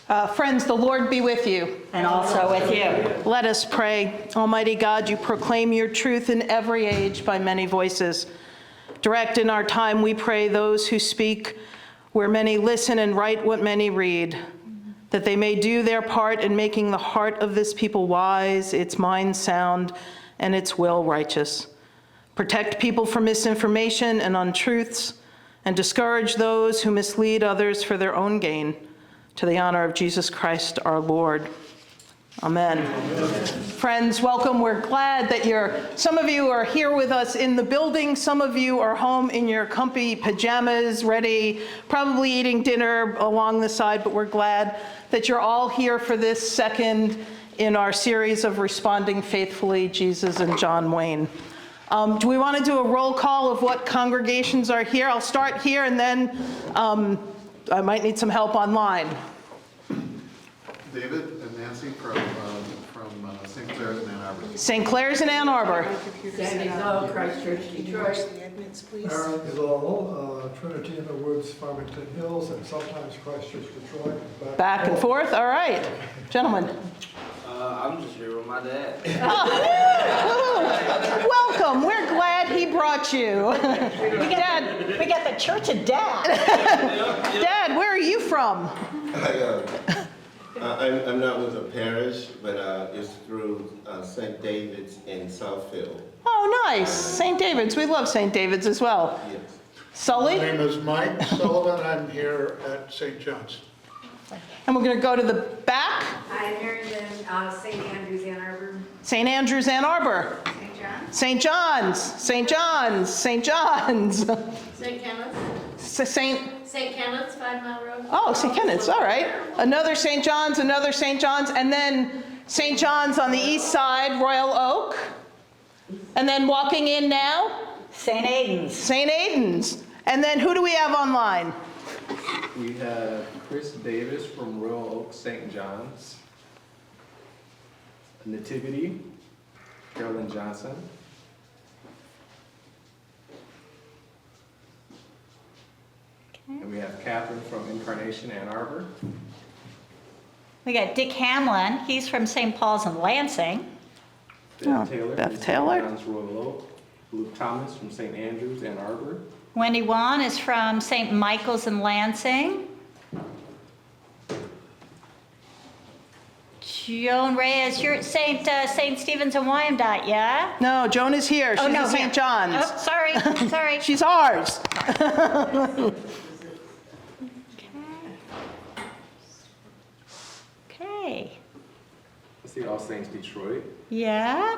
Friends, the Lord be with you. And also with you. Let us pray. Almighty God, you proclaim your truth in every age by many voices. Direct in our time, we pray, those who speak where many listen and write what many read, that they may do their part in making the heart of this people wise, its mind sound, and its will righteous. Protect people from misinformation and untruths, and discourage those who mislead others for their own gain, to the honor of Jesus Christ our Lord. Amen. Friends, welcome. We're glad that some of you are here with us in the building. Some of you are home in your comfy pajamas, ready, probably eating dinner along the side, but we're glad that you're all here for this second in our series of Responding Faithfully, Jesus and John Wayne. Do we want to do a roll call of what congregations are here? I'll start here, and then I might need some help online. David and Nancy from St. Clair's in Ann Arbor. St. Clair's in Ann Arbor. Sandy Knoll, Christchurch, Detroit. Aaron is Lowell, Trinity in the Woods, Farmington Hills, and sometimes Christchurch, Detroit. Back and forth? All right. Gentlemen. I'm just here with my dad. Welcome. We're glad he brought you. We got the Church of Dad. Dad, where are you from? I'm not with a parish, but it's through St. David's in Southfield. Oh, nice. St. David's. We love St. David's as well. Yes. Sully? My name is Mike Sullivan. I'm here at St. John's. And we're going to go to the back. Hi, Mary Lynn, St. Andrews, Ann Arbor. St. Andrews, Ann Arbor. St. John's. St. John's. St. John's. St. John's. St. Kenneth's. St. Kenneth's, 5 Mile Road. Oh, St. Kenneth's. All right. Another St. John's, and then St. John's on the east side, Royal Oak. And then walking in now, St. Aidan's. St. Aidan's. And then who do we have online? We have Chris Davis from Royal Oak, St. John's. Nativity, Carolyn Johnson. And we have Catherine from Incarnation, Ann Arbor. We got Dick Hamlin. He's from St. Paul's in Lansing. Beth Taylor Beth from Taylor. St. John's, Royal Oak. Luke Thomas from St. Andrews, Ann Arbor. Wendy Wan is from St. Michael's in Lansing. Joan Reyes, you're at St. Stephen's in Wyandotte, yeah? No, Joan is here. She's at St. John's. Oh, sorry, sorry. She's ours. Okay. I see All Saints Detroit. Yeah.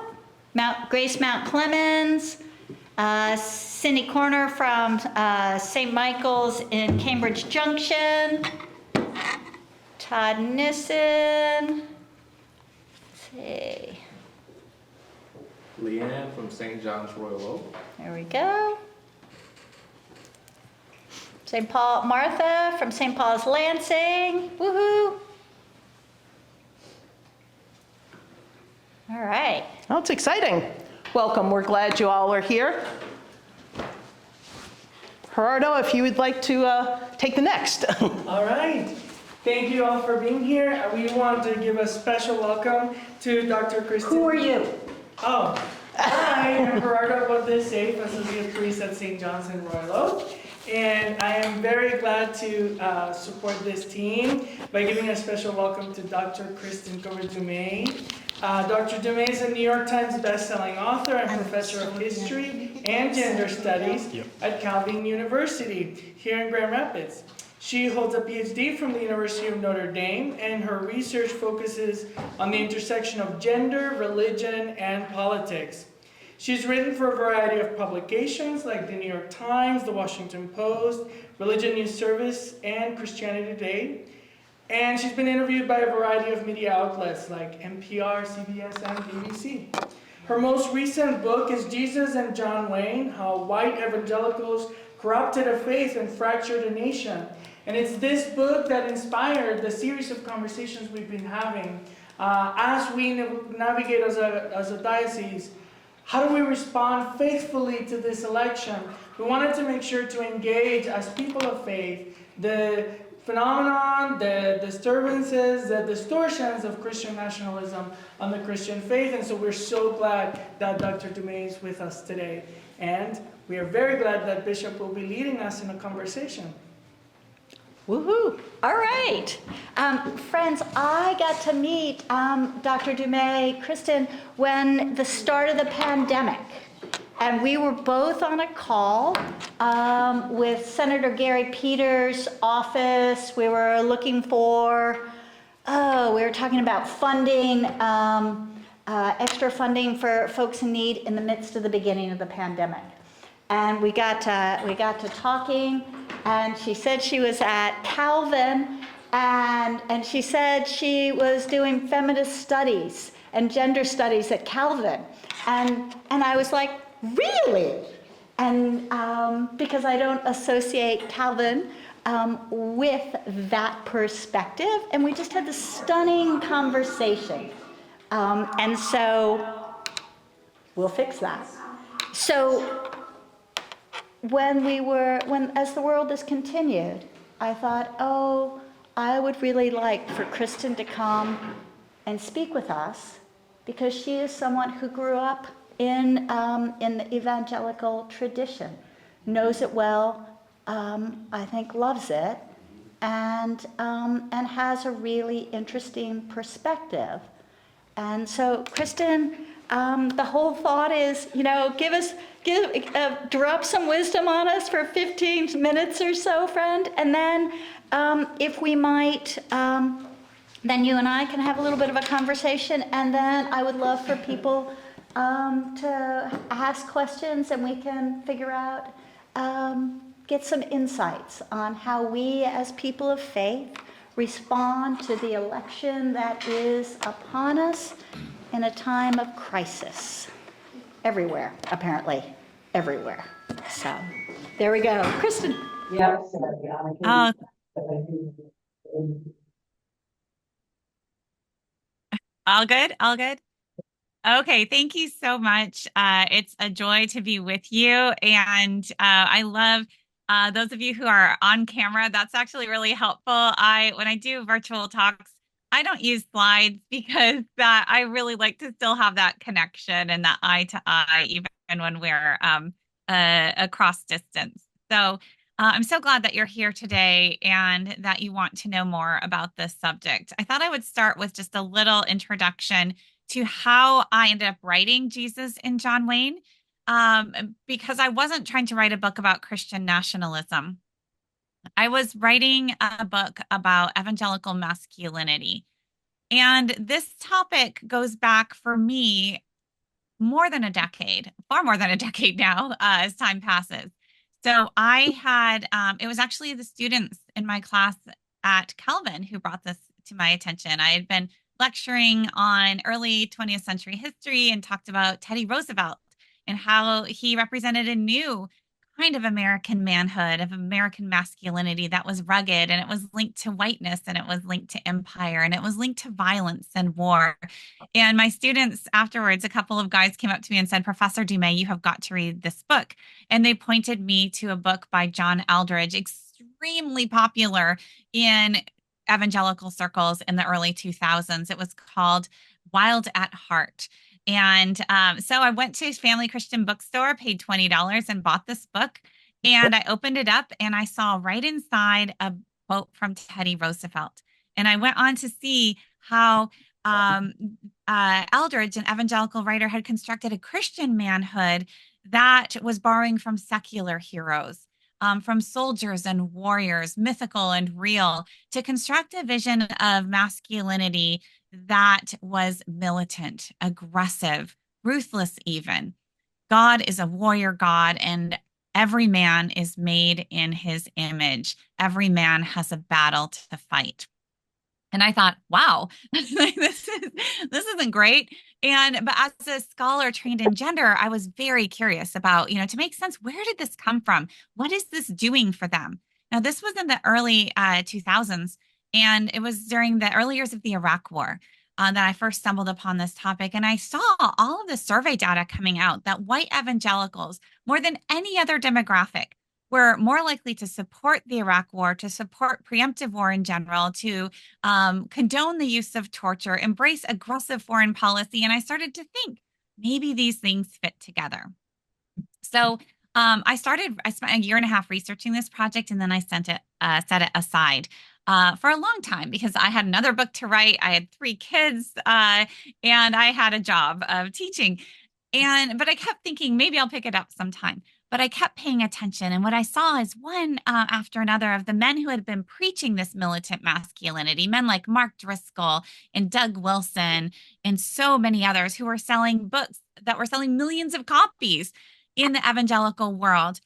Grace Mount Clemens, Cindy Corner from St. Michael's in Cambridge Junction, Todd Nissen. Let's see. Leanne from St. John's, Royal Oak. There we go. St. Paul, Martha from St. Paul's Lansing. Woohoo. All right. Oh, it's exciting. Welcome. We're glad you all are here. Gerardo, if you would like to take the next. All right. Thank you all for being here. We want to give a special welcome to Dr. Kristin. Who are you? Oh, I am Gerardo Safe, Associate Priest at St. John's in Royal Oak. And I am very glad to support this team by giving a special welcome to Dr. Kristin Kobes Du Mez. Dr. Du Mez is a New York Times bestselling author and professor of history and gender studies at Calvin University here in Grand Rapids. She holds a PhD from the University of Notre Dame, and her research focuses on the intersection of gender, religion, and politics. She's written for a variety of publications like the New York Times, the Washington Post, Religion News Service, and Christianity Today. And she's been interviewed by a variety of media outlets like NPR, CBS, and BBC. Her most recent book is Jesus and John Wayne, How White Evangelicals Corrupted a Faith and Fractured a Nation. And it's this book that inspired the series of conversations we've been having as we navigate as a diocese. How do we respond faithfully to this election? We wanted to make sure to engage as people of faith the phenomenon, the disturbances, the distortions of Christian nationalism on the Christian faith. And so we're so glad that Dr. Du Mez is with us today. And we are very glad that Bishop will be leading us in a conversation. Woohoo! All right. Friends, I got to meet Dr. Du Mez, Kristin, when the start of the pandemic. And we were both on a call with Senator Gary Peters' office. We were looking for, we were talking about funding, extra funding for folks in need in the midst of the beginning of the pandemic. And we got to talking, and she said she was at Calvin, and she said she was doing feminist studies and gender studies at Calvin. And I was like, really? And because I don't associate Calvin with that perspective, and we just had this stunning conversation. And so we'll fix that. So as the world has continued, I thought, oh, I would really like for Kristin to come and speak with us, because she is someone who grew up in the evangelical tradition, knows it well, I think loves it, and has a really interesting perspective. And so, Kristin, the whole thought is, drop some wisdom on us for 15 minutes or so, friend, and then if we might, then you and I can have a little bit of a conversation, and then I would love for people to ask questions, and we can figure out, get some insights on how we as people of faith respond to the election that is upon us in a time of crisis. Everywhere, apparently, everywhere. So, there we go. Kristin. All good, all good. Okay, thank you so much. It's a joy to be with you, and I love those of you who are on camera. That's actually really helpful. When I do virtual talks, I don't use slides because I really like to still have that connection and that eye to eye, even when we're across distance. So I'm so glad that you're here today and that you want to know more about this subject. I thought I would start with just a little introduction to how I ended up writing Jesus in John Wayne, because I wasn't trying to write a book about Christian nationalism. I was writing a book about evangelical masculinity. And this topic goes back for me more than a decade, far more than a decade now, as time passes. So I had, it was actually the students in my class at Calvin who brought this to my attention. I had been lecturing on early 20th century history and talked about Teddy Roosevelt and how he represented a new kind of American manhood, of American masculinity that was rugged, and it was linked to whiteness, and it was linked to empire, and it was linked to violence and war. And my students afterwards, a couple of guys came up to me and said, Professor Du Mez, you have got to read this book. And they pointed me to a book by John Aldridge, extremely popular in evangelical circles in the early 2000s. It was called Wild at Heart. And so I went to Family Christian Bookstore, paid $20 and bought this book. And I opened it up and I saw right inside a quote from Teddy Roosevelt. And I went on to see how Aldridge, an evangelical writer, had constructed a Christian manhood that was borrowing from secular heroes, from soldiers and warriors, mythical and real, to construct a vision of masculinity that was militant, aggressive, ruthless even. God is a warrior God, and every man is made in his image. Every man has a battle to fight. And I thought, wow, this isn't great. But as a scholar trained in gender, I was very curious about, to make sense, where did this come from? What is this doing for them? Now, this was in the early 2000s, and it was during the early years of the Iraq War that I first stumbled upon this topic. And I saw all of the survey data coming out that white evangelicals, more than any other demographic, were more likely to support the Iraq War, to support preemptive war in general, to condone the use of torture, embrace aggressive foreign policy. And I started to think maybe these things fit together. So I spent a year and a half researching this project, and then I set it aside for a long time because I had another book to write. I had 3 kids, and I had a job of teaching. But I kept thinking maybe I'll pick it up sometime. But I kept paying attention, and what I saw is one after another of the men who had been preaching this militant masculinity, men like Mark Driscoll and Doug Wilson, and so many others who were selling books that were selling millions of copies in the evangelical world,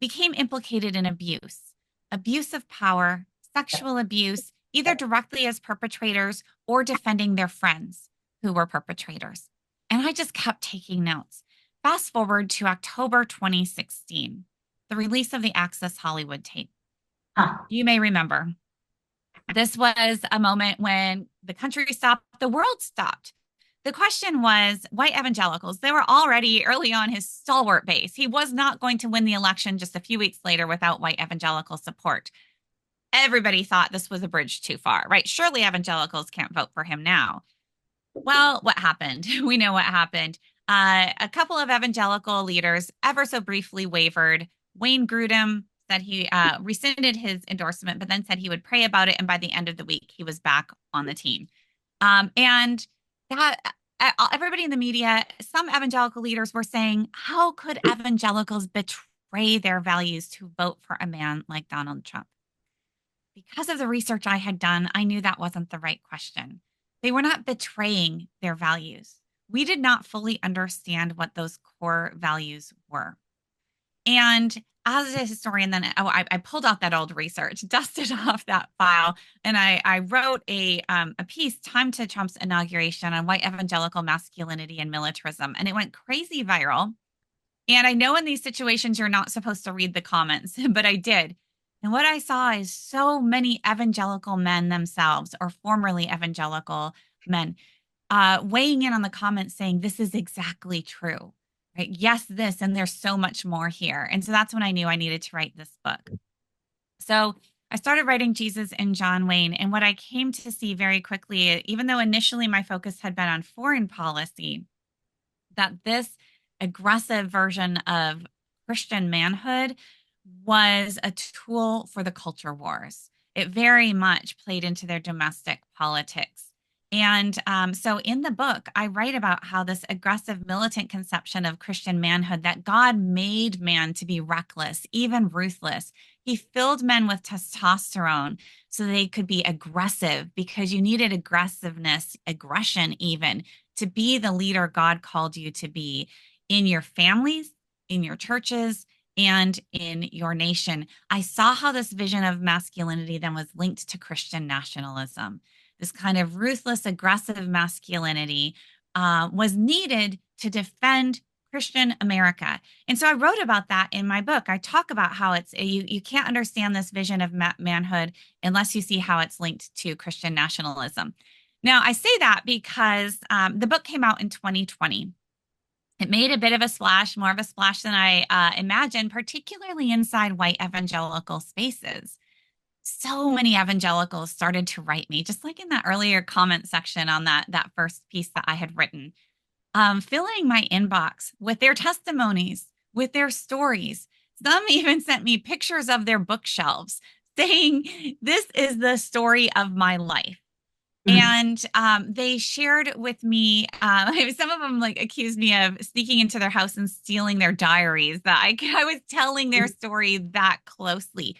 became implicated in abuse of power, sexual abuse, either directly as perpetrators or defending their friends who were perpetrators. And I just kept taking notes. Fast forward to October 2016, the release of the Access Hollywood tape. You may remember. This was a moment when the country stopped, the world stopped. The question was, white evangelicals, they were already early on his stalwart base. He was not going to win the election just a few weeks later without white evangelical support. Everybody thought this was a bridge too far, right? Surely evangelicals can't vote for him now. Well, what happened? We know what happened. A couple of evangelical leaders ever so briefly wavered. Wayne Grudem said he rescinded his endorsement, but then said he would pray about it. And by the end of the week, he was back on the team. And that everybody in the media, some evangelical leaders were saying, how could evangelicals betray their values to vote for a man like Donald Trump? Because of the research I had done, I knew that wasn't the right question. They were not betraying their values. We did not fully understand what those core values were. And as a historian, then I pulled out that old research, dusted off that file, and I wrote a piece timed to Trump's inauguration on white evangelical masculinity and militarism, and it went crazy viral. And I know in these situations you're not supposed to read the comments, but I did. And what I saw is so many evangelical men themselves, or formerly evangelical men, weighing in on the comments saying, this is exactly true. Right? Yes, this, and there's so much more here. And so that's when I knew I needed to write this book. So I started writing Jesus and John Wayne. And what I came to see very quickly, even though initially my focus had been on foreign policy, that this aggressive version of Christian manhood was a tool for the culture wars. It very much played into their domestic politics. And so in the book, I write about how this aggressive militant conception of Christian manhood, that God made man to be reckless, even ruthless. He filled men with testosterone so they could be aggressive, because you needed aggressiveness, aggression even, to be the leader God called you to be in your families, in your churches, and in your nation. I saw how this vision of masculinity then was linked to Christian nationalism. This kind of ruthless, aggressive masculinity was needed to defend Christian America. And so I wrote about that in my book. I talk about how it's you can't understand this vision of manhood unless you see how it's linked to Christian nationalism. Now, I say that because the book came out in 2020. It made a bit of a splash, more of a splash than I imagined, particularly inside white evangelical spaces. So many evangelicals started to write me, just like in that earlier comment section on that first piece that I had written, filling my inbox with their testimonies, with their stories. Some even sent me pictures of their bookshelves saying, this is the story of my life. And they shared with me, some of them like accused me of sneaking into their house and stealing their diaries, that I was telling their story that closely.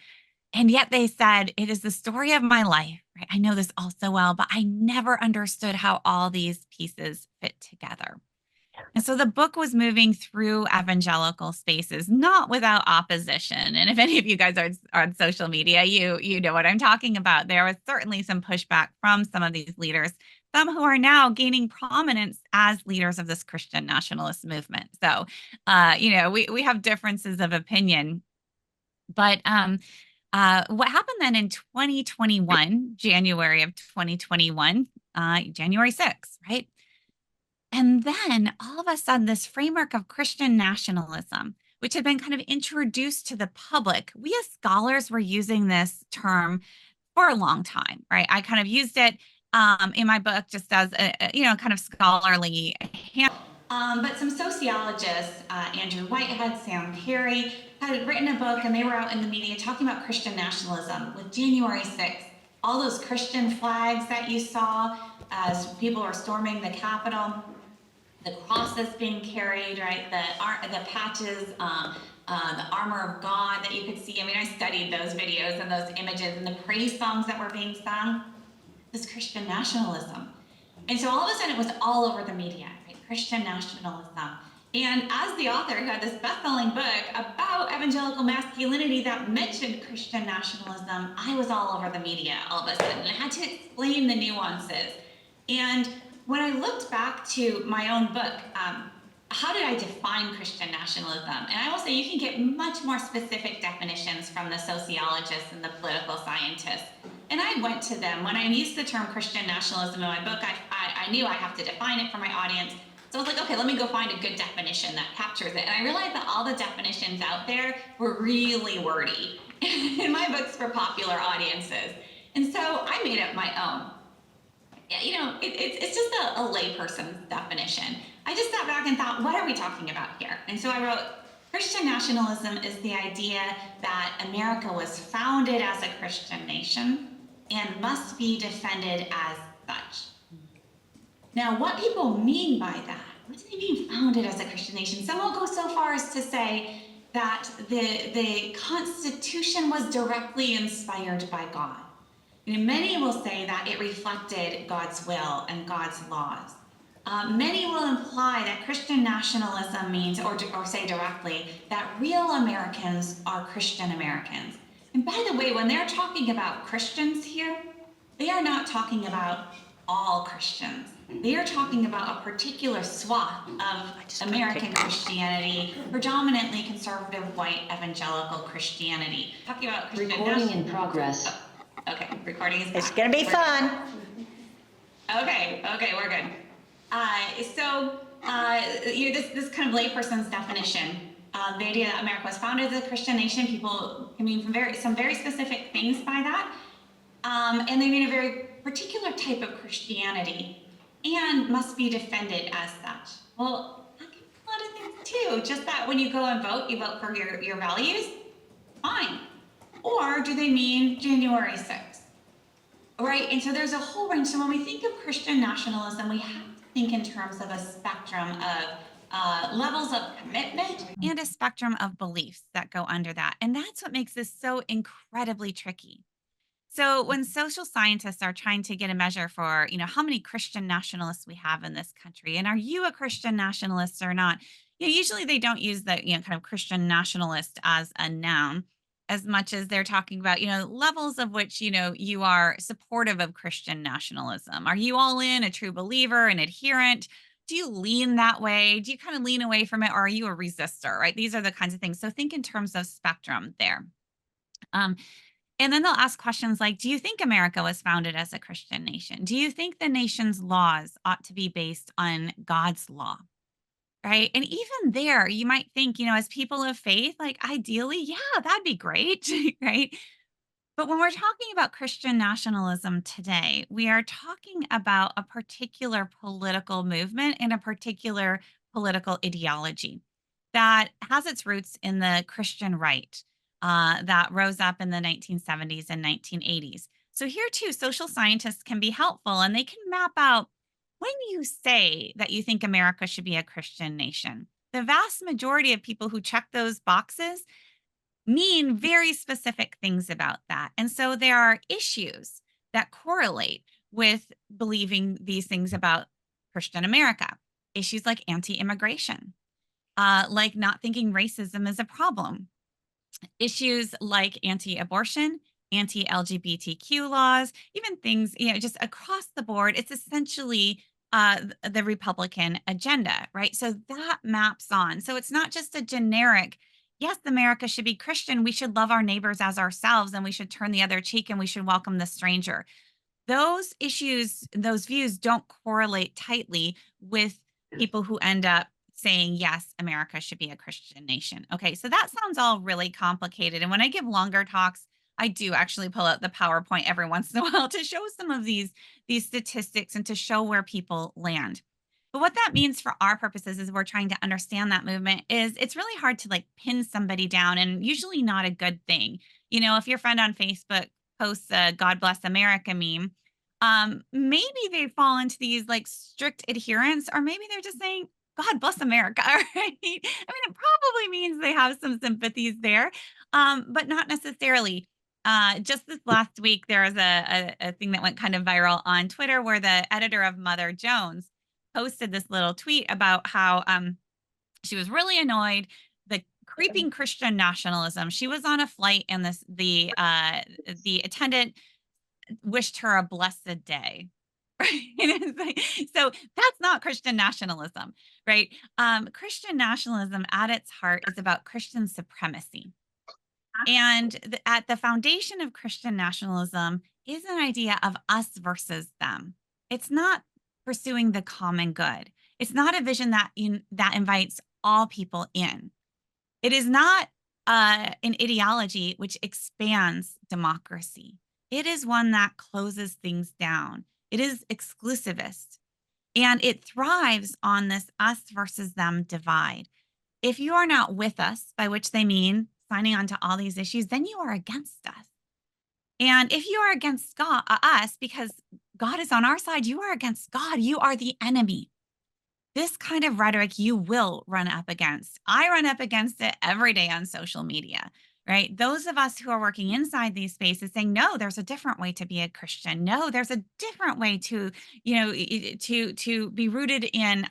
And yet they said, it is the story of my life. Right? I know this all so well, but I never understood how all these pieces fit together. And so the book was moving through evangelical spaces, not without opposition. And if any of you guys are on social media, you know what I'm talking about. There was certainly some pushback from some of these leaders, some who are now gaining prominence as leaders of this Christian nationalist movement. So, we have differences of opinion. But what happened then in 2021, January of 2021, January 6th, right? And then all of a sudden, this framework of Christian nationalism, which had been kind of introduced to the public. We as scholars were using this term for a long time, right? I kind of used it in my book just as kind of scholarly hand. But some sociologists, Andrew Whitehead, Sam Perry, had written a book, and they were out in the media talking about Christian nationalism with January 6th. All those Christian flags that you saw as people were storming the Capitol, the crosses being carried, right? The patches, the armor of God that you could see. I mean, I studied those videos and those images and the praise songs that were being sung. This Christian nationalism. And so all of a sudden it was all over the media, right? Christian nationalism. And as the author who had this best-selling book about evangelical masculinity that mentioned Christian nationalism, I was all over the media all of a sudden. I had to explain the nuances. And when I looked back to my own book, how did I define Christian nationalism? And I will say you can get much more specific definitions from the sociologists and the political scientists. And I went to them. When I used the term Christian nationalism in my book, I knew I have to define it for my audience. So I was like, okay, let me go find a good definition that captures it. And I realized that all the definitions out there were really wordy in my books for popular audiences. And so I made up my own. You know, it's just a layperson's definition. I just sat back and thought, what are we talking about here? And so I wrote, Christian nationalism is the idea that America was founded as a Christian nation and must be defended as such. Now, what people mean by that, what do they mean founded as a Christian nation? Some will go so far as to say that the Constitution was directly inspired by God. And many will say that it reflected God's will and God's laws. Many will imply that Christian nationalism means, or say directly, that real Americans are Christian Americans. And by the way, when they're talking about Christians here, they are not talking about all Christians. They are talking about a particular swath of American Christianity, predominantly conservative, white, evangelical Christianity. Talking about Christian Recording in progress. Oh, okay, recording is back. It's gonna be fun. Okay, we're good. This kind of layperson's definition, the idea that America was founded as a Christian nation, people can mean some very specific things by that, and they mean a very particular type of Christianity and must be defended as such. Well, that can be a lot of things too, just that when you go and vote, you vote for your values, fine. Or do they mean January 6th? Right, and so there's a whole range. So when we think of Christian nationalism, we have to think in terms of a spectrum of levels of commitment and a spectrum of beliefs that go under that. And that's what makes this so incredibly tricky. So when social scientists are trying to get a measure for, how many Christian nationalists we have in this country, and are you a Christian nationalist or not? Usually they don't use the, kind of Christian nationalist as a noun, as much as they're talking about, levels of which, you are supportive of Christian nationalism. Are you all in, a true believer, an adherent? Do you lean that way? Do you kind of lean away from it? Or are you a resistor, right? These are the kinds of things. So think in terms of spectrum there. And then they'll ask questions like, do you think America was founded as a Christian nation? Do you think the nation's laws ought to be based on God's law? Right. And even there, you might think, as people of faith, like ideally, yeah, that'd be great. Right. But when we're talking about Christian nationalism today, we are talking about a particular political movement and a particular political ideology that has its roots in the Christian right that rose up in the 1970s and 1980s. So here too, social scientists can be helpful, and they can map out when you say that you think America should be a Christian nation. The vast majority of people who check those boxes mean very specific things about that. And so there are issues that correlate with believing these things about Christian America. Issues like anti-immigration, like not thinking racism is a problem. Issues like anti-abortion, anti-LGBTQ laws, even things, just across the board. It's essentially the Republican agenda, right? So that maps on. So it's not just a generic, yes, America should be Christian. We should love our neighbors as ourselves, and we should turn the other cheek, and we should welcome the stranger. Those issues, those views don't correlate tightly with people who end up saying, yes, America should be a Christian nation. Okay, so that sounds all really complicated. And when I give longer talks, I do actually pull out the PowerPoint every once in a while to show some of these statistics and to show where people land. But what that means for our purposes is we're trying to understand that movement is it's really hard to like pin somebody down and usually not a good thing. You know, if your friend on Facebook posts a God bless America meme, maybe they fall into these like strict adherence, or maybe they're just saying, God bless America, right? I mean, it probably means they have some sympathies there, but not necessarily. Just this last week, there was a thing that went kind of viral on Twitter where the editor of Mother Jones posted this little tweet about how she was really annoyed the creeping Christian nationalism. She was on a flight and the attendant wished her a blessed day. Right? And it's like, so that's not Christian nationalism, right? Christian nationalism at its heart is about Christian supremacy. And at the foundation of Christian nationalism is an idea of us versus them. It's not pursuing the common good. It's not a vision that invites all people in. It is not an ideology which expands democracy. It is one that closes things down. It is exclusivist, and it thrives on this us versus them divide. If you are not with us, by which they mean signing on to all these issues, then you are against us. And if you are against us because God is on our side, you are against God. You are the enemy. This kind of rhetoric you will run up against. I run up against it every day on social media, right? Those of us who are working inside these spaces saying, no, there's a different way to be a Christian. No, there's a different way to, to be rooted in,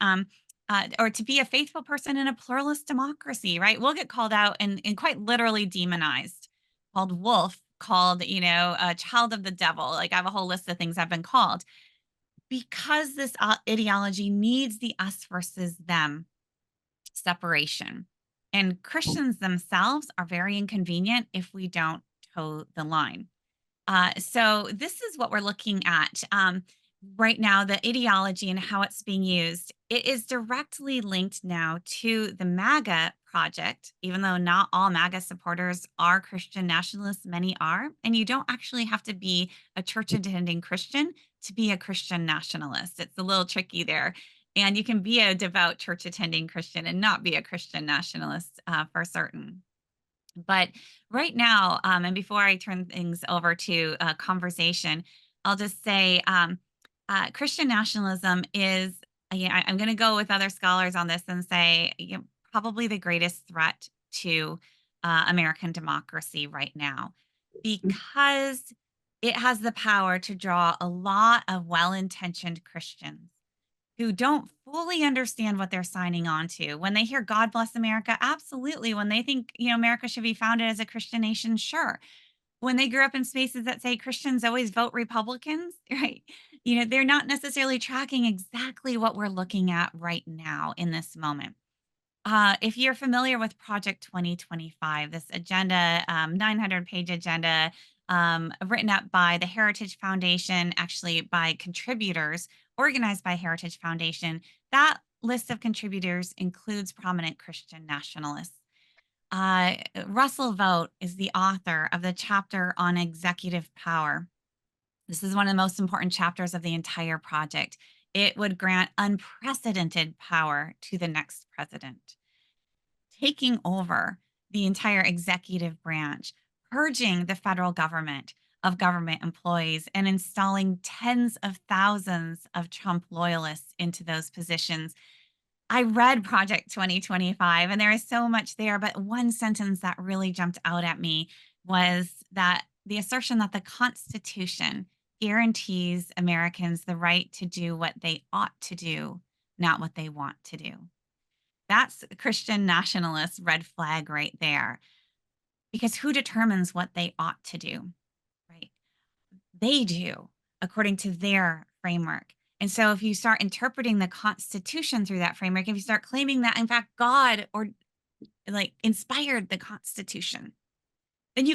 or to be a faithful person in a pluralist democracy, right? We'll get called out and quite literally demonized, called wolf, called, a child of the devil. Like I have a whole list of things I've been called, because this ideology needs the us versus them separation. And Christians themselves are very inconvenient if we don't toe the line. So this is what we're looking at right now, the ideology and how it's being used. It is directly linked now to the MAGA project, even though not all MAGA supporters are Christian nationalists, many are. And you don't actually have to be a church attending Christian to be a Christian nationalist. It's a little tricky there. And you can be a devout church attending Christian and not be a Christian nationalist for certain. But right now, and before I turn things over to conversation, I'll just say Christian nationalism is, I'm going to go with other scholars on this and say, probably the greatest threat to American democracy right now, because it has the power to draw a lot of well-intentioned Christians who don't fully understand what they're signing on to. When they hear God bless America, absolutely. When they think, America should be founded as a Christian nation, sure. When they grew up in spaces that say Christians always vote Republicans, right? They're not necessarily tracking exactly what we're looking at right now in this moment. If you're familiar with Project 2025, this agenda, 900-page agenda, written up by the Heritage Foundation, actually by contributors, organized by Heritage Foundation, that list of contributors includes prominent Christian nationalists. Russell Vogt is the author of the chapter on executive power. This is one of the most important chapters of the entire project. It would grant unprecedented power to the next president, taking over the entire executive branch, purging the federal government of government employees, and installing tens of thousands of Trump loyalists into those positions. I read Project 2025, and there is so much there, but one sentence that really jumped out at me was that the assertion that the Constitution guarantees Americans the right to do what they ought to do, not what they want to do. That's a Christian nationalist red flag right there. Because who determines what they ought to do, right? They do, according to their framework. And so if you start interpreting the Constitution through that framework, if you start claiming that, in fact, God or inspired the Constitution, then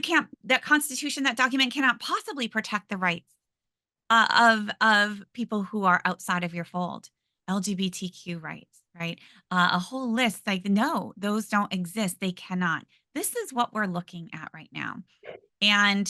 that Constitution, that document cannot possibly protect the rights of people who are outside of your fold, LGBTQ rights, right? A whole list, like, no, those don't exist. They cannot. This is what we're looking at right now. And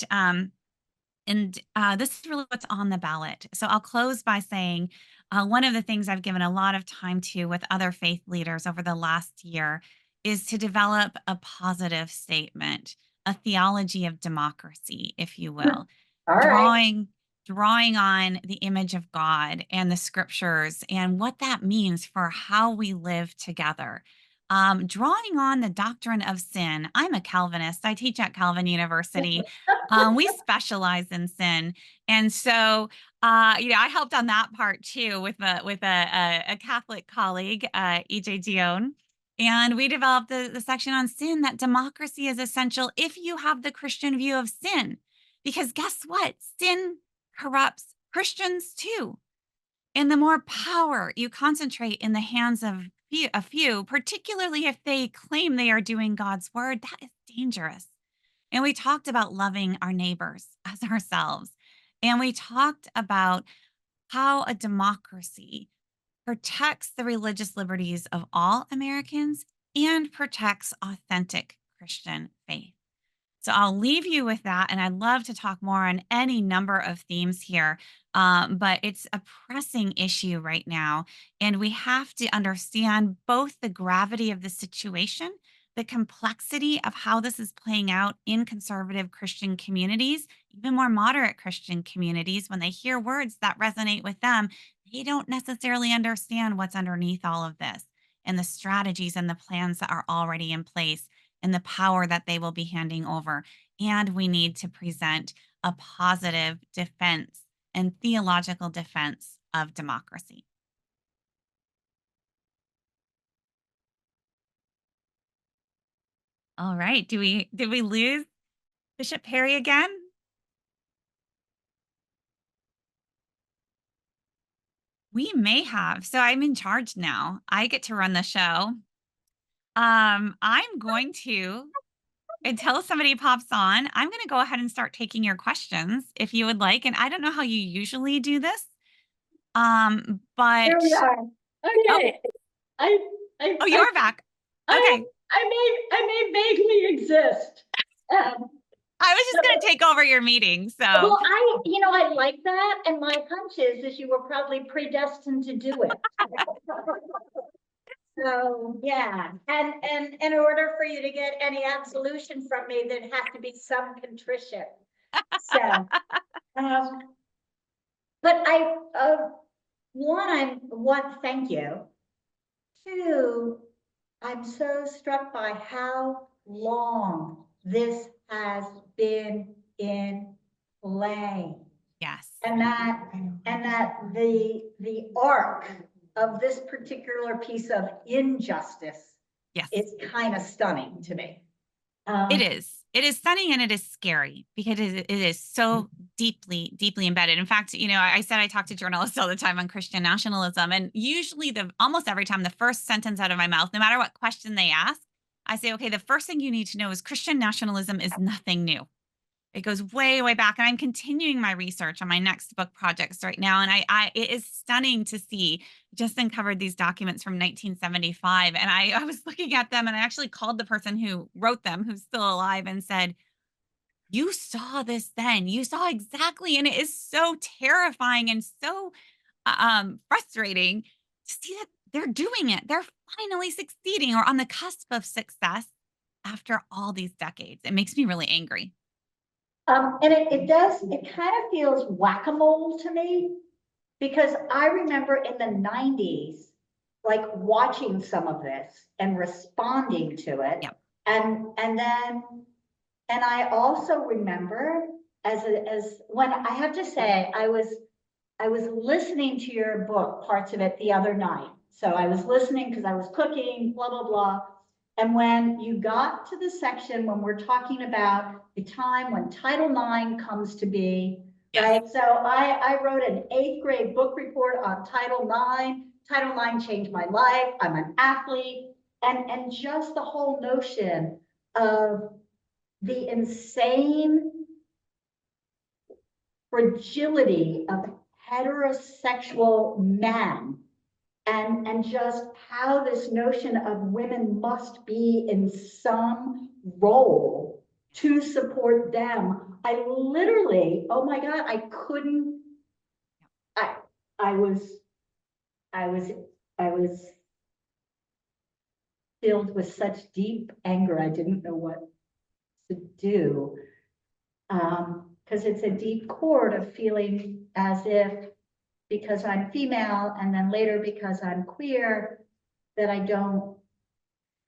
this is really what's on the ballot. So I'll close by saying one of the things I've given a lot of time to with other faith leaders over the last year is to develop a positive statement, a theology of democracy, if you will, All right. drawing on the image of God and the scriptures and what that means for how we live together. Drawing on the doctrine of sin. I'm a Calvinist. I teach at Calvin University. We specialize in sin, and so I helped on that part too with a Catholic colleague, EJ Dion, and we developed the section on sin, that democracy is essential if you have the Christian view of sin, because guess what? Sin corrupts Christians too. And the more power you concentrate in the hands of a few, particularly if they claim they are doing God's word, that is dangerous. And we talked about loving our neighbors as ourselves. And we talked about how a democracy protects the religious liberties of all Americans and protects authentic Christian faith. So I'll leave you with that. And I'd love to talk more on any number of themes here. But it's a pressing issue right now. And we have to understand both the gravity of the situation, the complexity of how this is playing out in conservative Christian communities, even more moderate Christian communities. When they hear words that resonate with them, they don't necessarily understand what's underneath all of this and the strategies and the plans that are already in place and the power that they will be handing over. And we need to present a positive defense and theological defense of democracy. All right. Did we lose Bishop Perry again? We may have. So I'm in charge now. I get to run the show. I'm going to, until somebody pops on, I'm going to go ahead and start taking your questions if you would like. And I don't know how you usually do this. But Here we are. Okay. I oh, you're back. Okay. I may vaguely exist. I was just going to take over your meeting. So well, I like that, and my hunch is you were probably predestined to do it. So yeah, and in order for you to get any absolution from me, there'd have to be some contrition. So, but one, thank you. Two, I'm so struck by how long this has been in play. yes. And that the arc of this particular piece of injustice Yes. is kind of stunning to me. It is. It is stunning and it is scary because it is so deeply, deeply embedded. In fact, I said I talk to journalists all the time on Christian nationalism, and usually almost every time the first sentence out of my mouth, no matter what question they ask, I say, okay, the first thing you need to know is Christian nationalism is nothing new. It goes way, way back. And I'm continuing my research on my next book projects right now. And it is stunning to see. Just uncovered these documents from 1975. And I was looking at them, and I actually called the person who wrote them, who's still alive, and said, you saw this then. You saw exactly. And it is so terrifying and so frustrating to see that they're doing it. They're finally succeeding or on the cusp of success after all these decades. It makes me really angry. And it kind of feels whack-a-mole to me, because I remember in the 90s, like watching some of this and responding to it. Yep. And I also remember as when I have to say, I was listening to your book, parts of it, the other night. So I was listening because I was cooking, blah, blah, blah. And when you got to the section when we're talking about the time when Title IX comes to be, yes. Right? So I wrote an 8th grade book report on Title IX. Title IX changed my life. I'm an athlete. And just the whole notion of the insane fragility of heterosexual men and just how this notion of women must be in some role to support them. I literally, oh my God, I couldn't, I was, I was, I was filled with such deep anger. I didn't know what to do. Because it's a deep chord of feeling as if because I'm female and then later because I'm queer, that I don't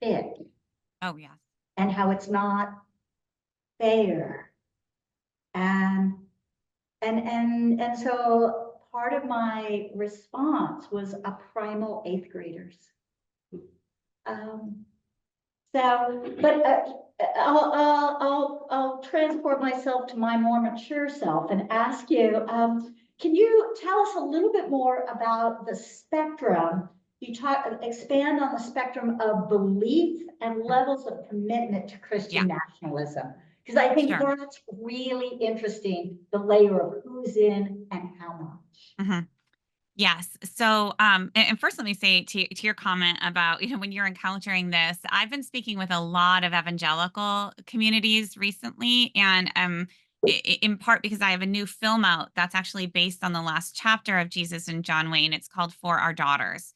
fit. Oh, yeah. And how it's not fair. And so part of my response was a primal eighth graders. But I'll transport myself to my more mature self and ask you, can you tell us a little bit more about the spectrum? Expand on the spectrum of belief and levels of commitment to Christian nationalism. Because I think that's really interesting, the layer of who's in and how much. Mm-hmm. Yes. So, and first, let me say to your comment about, when you're encountering this, I've been speaking with a lot of evangelical communities recently, and in part because I have a new film out that's actually based on the last chapter of Jesus and John Wayne. It's called For Our Daughters,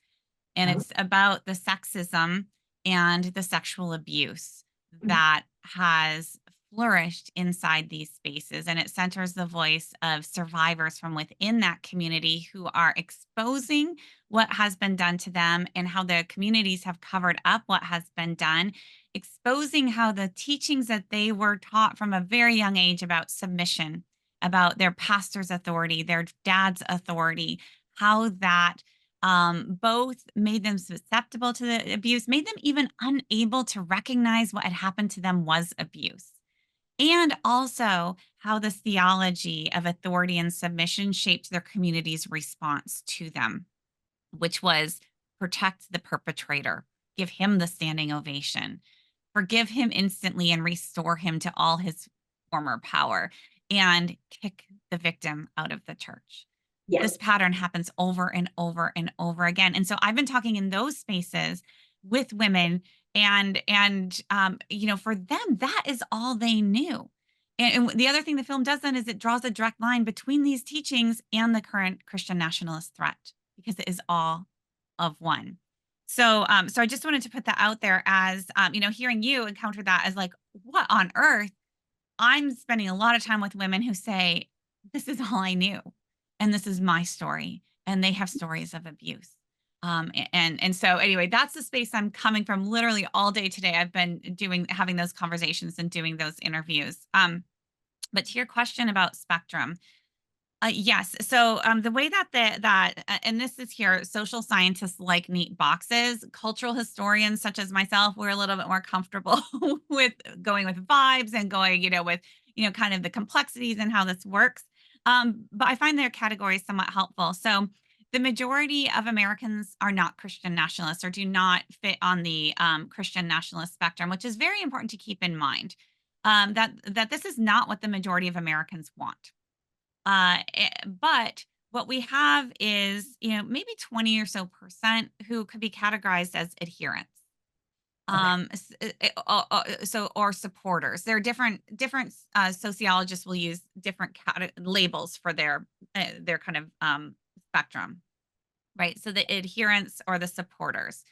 and it's about the sexism and the sexual abuse that has flourished inside these spaces. And it centers the voice of survivors from within that community who are exposing what has been done to them and how the communities have covered up what has been done, exposing how the teachings that they were taught from a very young age about submission, about their pastor's authority, their dad's authority, how that both made them susceptible to the abuse, made them even unable to recognize what had happened to them was abuse. And also how this theology of authority and submission shaped their community's response to them, which was protect the perpetrator, give him the standing ovation, forgive him instantly and restore him to all his former power, and kick the victim out of the church. Yes. This pattern happens over and over and over again. And so I've been talking in those spaces with women, and for them, that is all they knew. And the other thing the film does then is it draws a direct line between these teachings and the current Christian nationalist threat, because it is all of one. So I just wanted to put that out there as, hearing you encounter that as like, what on earth? I'm spending a lot of time with women who say, this is all I knew. And this is my story. And they have stories of abuse. And so anyway, that's the space I'm coming from literally all day today. I've been having those conversations and doing those interviews. But to your question about spectrum, yes. So the way and this is here, social scientists like neat boxes. Cultural historians such as myself, we're a little bit more comfortable with going with vibes and going, with, kind of the complexities and how this works. But I find their categories somewhat helpful. So the majority of Americans are not Christian nationalists or do not fit on the Christian nationalist spectrum, which is very important to keep in mind. That this is not what the majority of Americans want. But what we have is, maybe 20 or so percent who could be categorized as adherents. Or supporters. There are different sociologists will use different labels for their kind of spectrum, right? So the adherents or the supporters.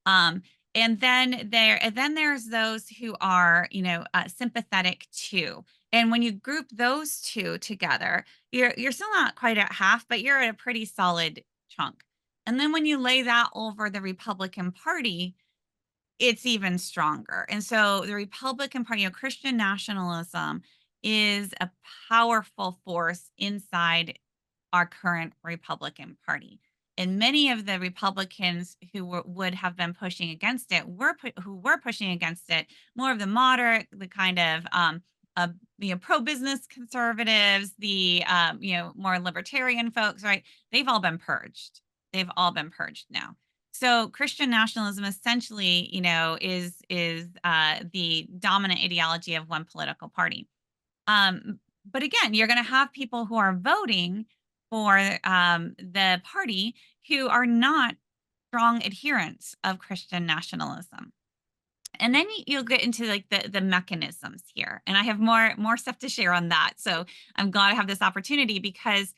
And then there's those who are, sympathetic too. And when you group those two together, you're still not quite at half, but you're at a pretty solid chunk. And then when you lay that over the Republican Party, it's even stronger. And so the Republican Party, Christian nationalism is a powerful force inside our current Republican Party. And many of the Republicans who would have been pushing against it who were pushing against it, more of the moderate, the kind of pro-business conservatives, the more libertarian folks, right? They've all been purged. They've all been purged now. So Christian nationalism essentially, is the dominant ideology of one political party. But again, you're going to have people who are voting for the party who are not strong adherents of Christian nationalism. And then you'll get into like the mechanisms here. And I have more stuff to share on that. So I'm glad I have this opportunity because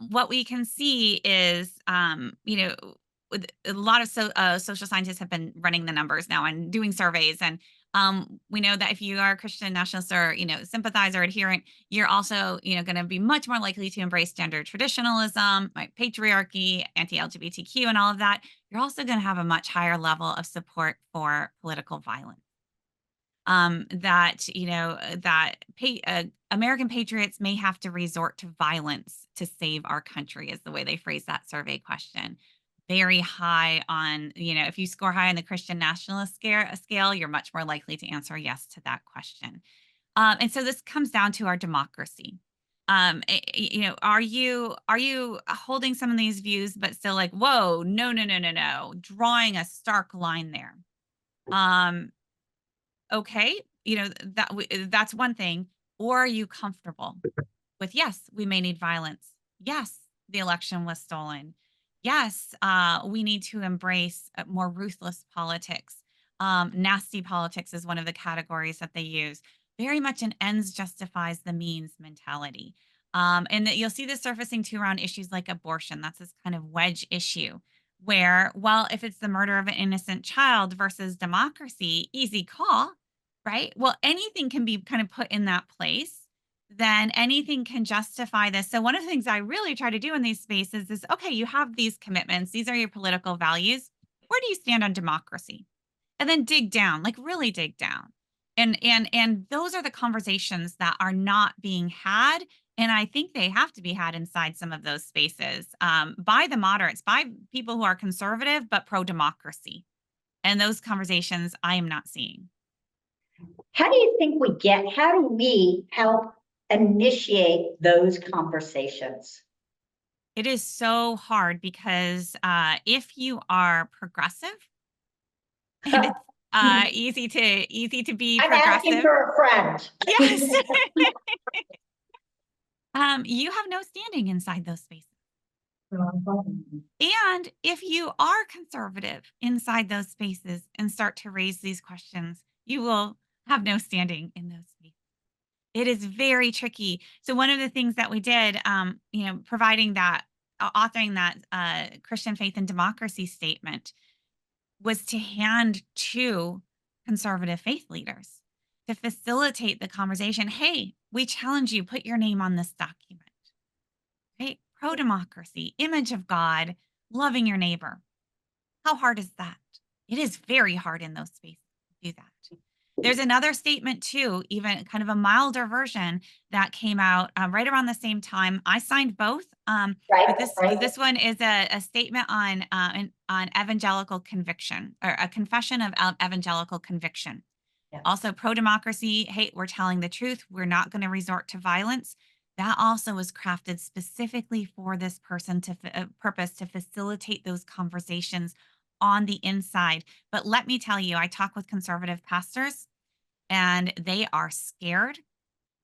what we can see is, with a lot of social scientists have been running the numbers now and doing surveys. And we know that if you are a Christian nationalist or, sympathizer, adherent, you're also, going to be much more likely to embrace gender traditionalism, like patriarchy, anti-LGBTQ and all of that. You're also going to have a much higher level of support for political violence. American patriots may have to resort to violence to save our country, is the way they phrase that survey question. Very high on, if you score high on the Christian nationalist scale, you're much more likely to answer yes to that question. And so this comes down to our democracy. Are you holding some of these views, but still like, whoa, no, drawing a stark line there. Okay, that's one thing. Or are you comfortable with, yes, we may need violence. Yes, the election was stolen. Yes, we need to embrace more ruthless politics. Nasty politics is one of the categories that they use. Very much an ends justifies the means mentality. And that you'll see this surfacing too around issues like abortion. That's this kind of wedge issue where, well, if it's the murder of an innocent child versus democracy, easy call, right? Well, anything can be kind of put in that place, then anything can justify this. So one of the things I really try to do in these spaces is, okay, you have these commitments. These are your political values. Where do you stand on democracy? And then dig down, like really dig down. And those are the conversations that are not being had. And I think they have to be had inside some of those spaces by the moderates, by people who are conservative, but pro-democracy. And those conversations I am not seeing. How do we help initiate those conversations? It is so hard because if you are progressive, and it's easy to be I'm progressive. asking for a friend. Yes. You have no standing inside those spaces. And if you are conservative inside those spaces and start to raise these questions, you will have no standing in those spaces. It is very tricky. So one of the things that we did, providing that, authoring that Christian faith and democracy statement was to hand to conservative faith leaders to facilitate the conversation. Hey, we challenge you, put your name on this document. Right? Pro-democracy, image of God, loving your neighbor. How hard is that? It is very hard in those spaces to do that. There's another statement too, even kind of a milder version that came out right around the same time. I signed both. But this one is a statement on evangelical conviction, or a confession of evangelical conviction. Yeah. Also pro-democracy. Hey, we're telling the truth. We're not going to resort to violence. That also was crafted specifically for this person purpose to facilitate those conversations on the inside. But let me tell you, I talk with conservative pastors and they are scared.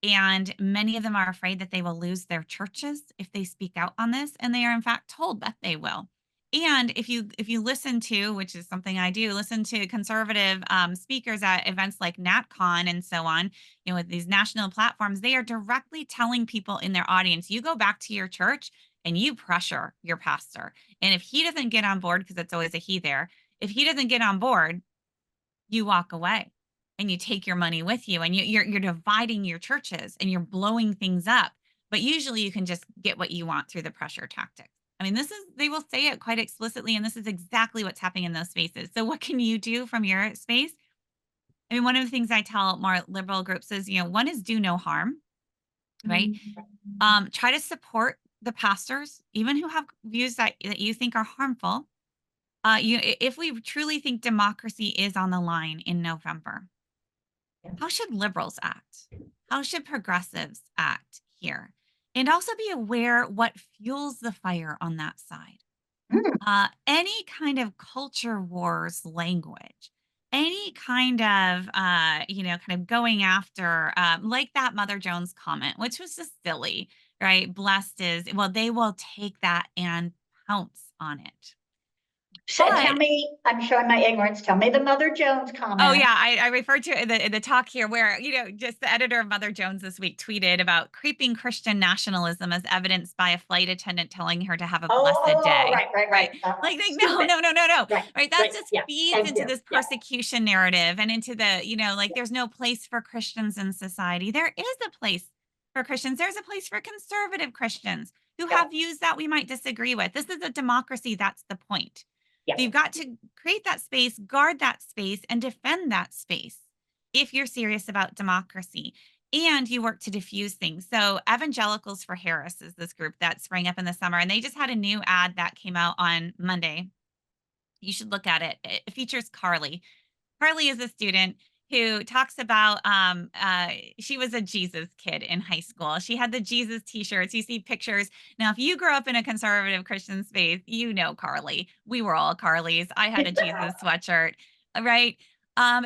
And many of them are afraid that they will lose their churches if they speak out on this. And they are in fact told that they will. And if you listen to, which is something I do, listen to conservative speakers at events like NatCon and so on, with these national platforms, they are directly telling people in their audience, you go back to your church and you pressure your pastor. And if he doesn't get on board, because it's always a he there, if he doesn't get on board, you walk away and you take your money with you, and you're dividing your churches and you're blowing things up. But usually you can just get what you want through the pressure tactic. I mean, they will say it quite explicitly, and this is exactly what's happening in those spaces. So what can you do from your space? I mean, one of the things I tell more liberal groups is, one is do no harm, right? Mm-hmm. Try to support the pastors, even who have views that you think are harmful. If we truly think democracy is on the line in November, how should liberals act? How should progressives act here? And also be aware what fuels the fire on that side. Any kind of culture wars language, any kind of, kind of going after, like that Mother Jones comment, which was just silly, right? Blessed is, well, they will take that and pounce on it. Tell me, I'm showing my ignorance, tell me the Mother Jones comment. Oh yeah, I referred to it in the talk here where, just the editor of Mother Jones this week tweeted about creeping Christian nationalism as evidenced by a flight attendant telling her to have a blessed day. Right. Like no. Right. That just Yeah, feeds thank into you. this Yeah. persecution narrative and into the, like there's no place for Christians in society. There is a place for Christians. There's a place for conservative Christians who have views that we might disagree with. This is a democracy. That's the point. Yeah. So you've got to create that space, guard that space, and defend that space if you're serious about democracy and you work to diffuse things. So Evangelicals for Harris is this group that sprang up in the summer, and they just had a new ad that came out on Monday. You should look at it. It features Carly. Carly is a student who talks about she was a Jesus kid in high school. She had the Jesus t-shirts. You see pictures. Now, if you grew up in a conservative Christian space, you know Carly. We were all Carlys. I had a Jesus sweatshirt, right?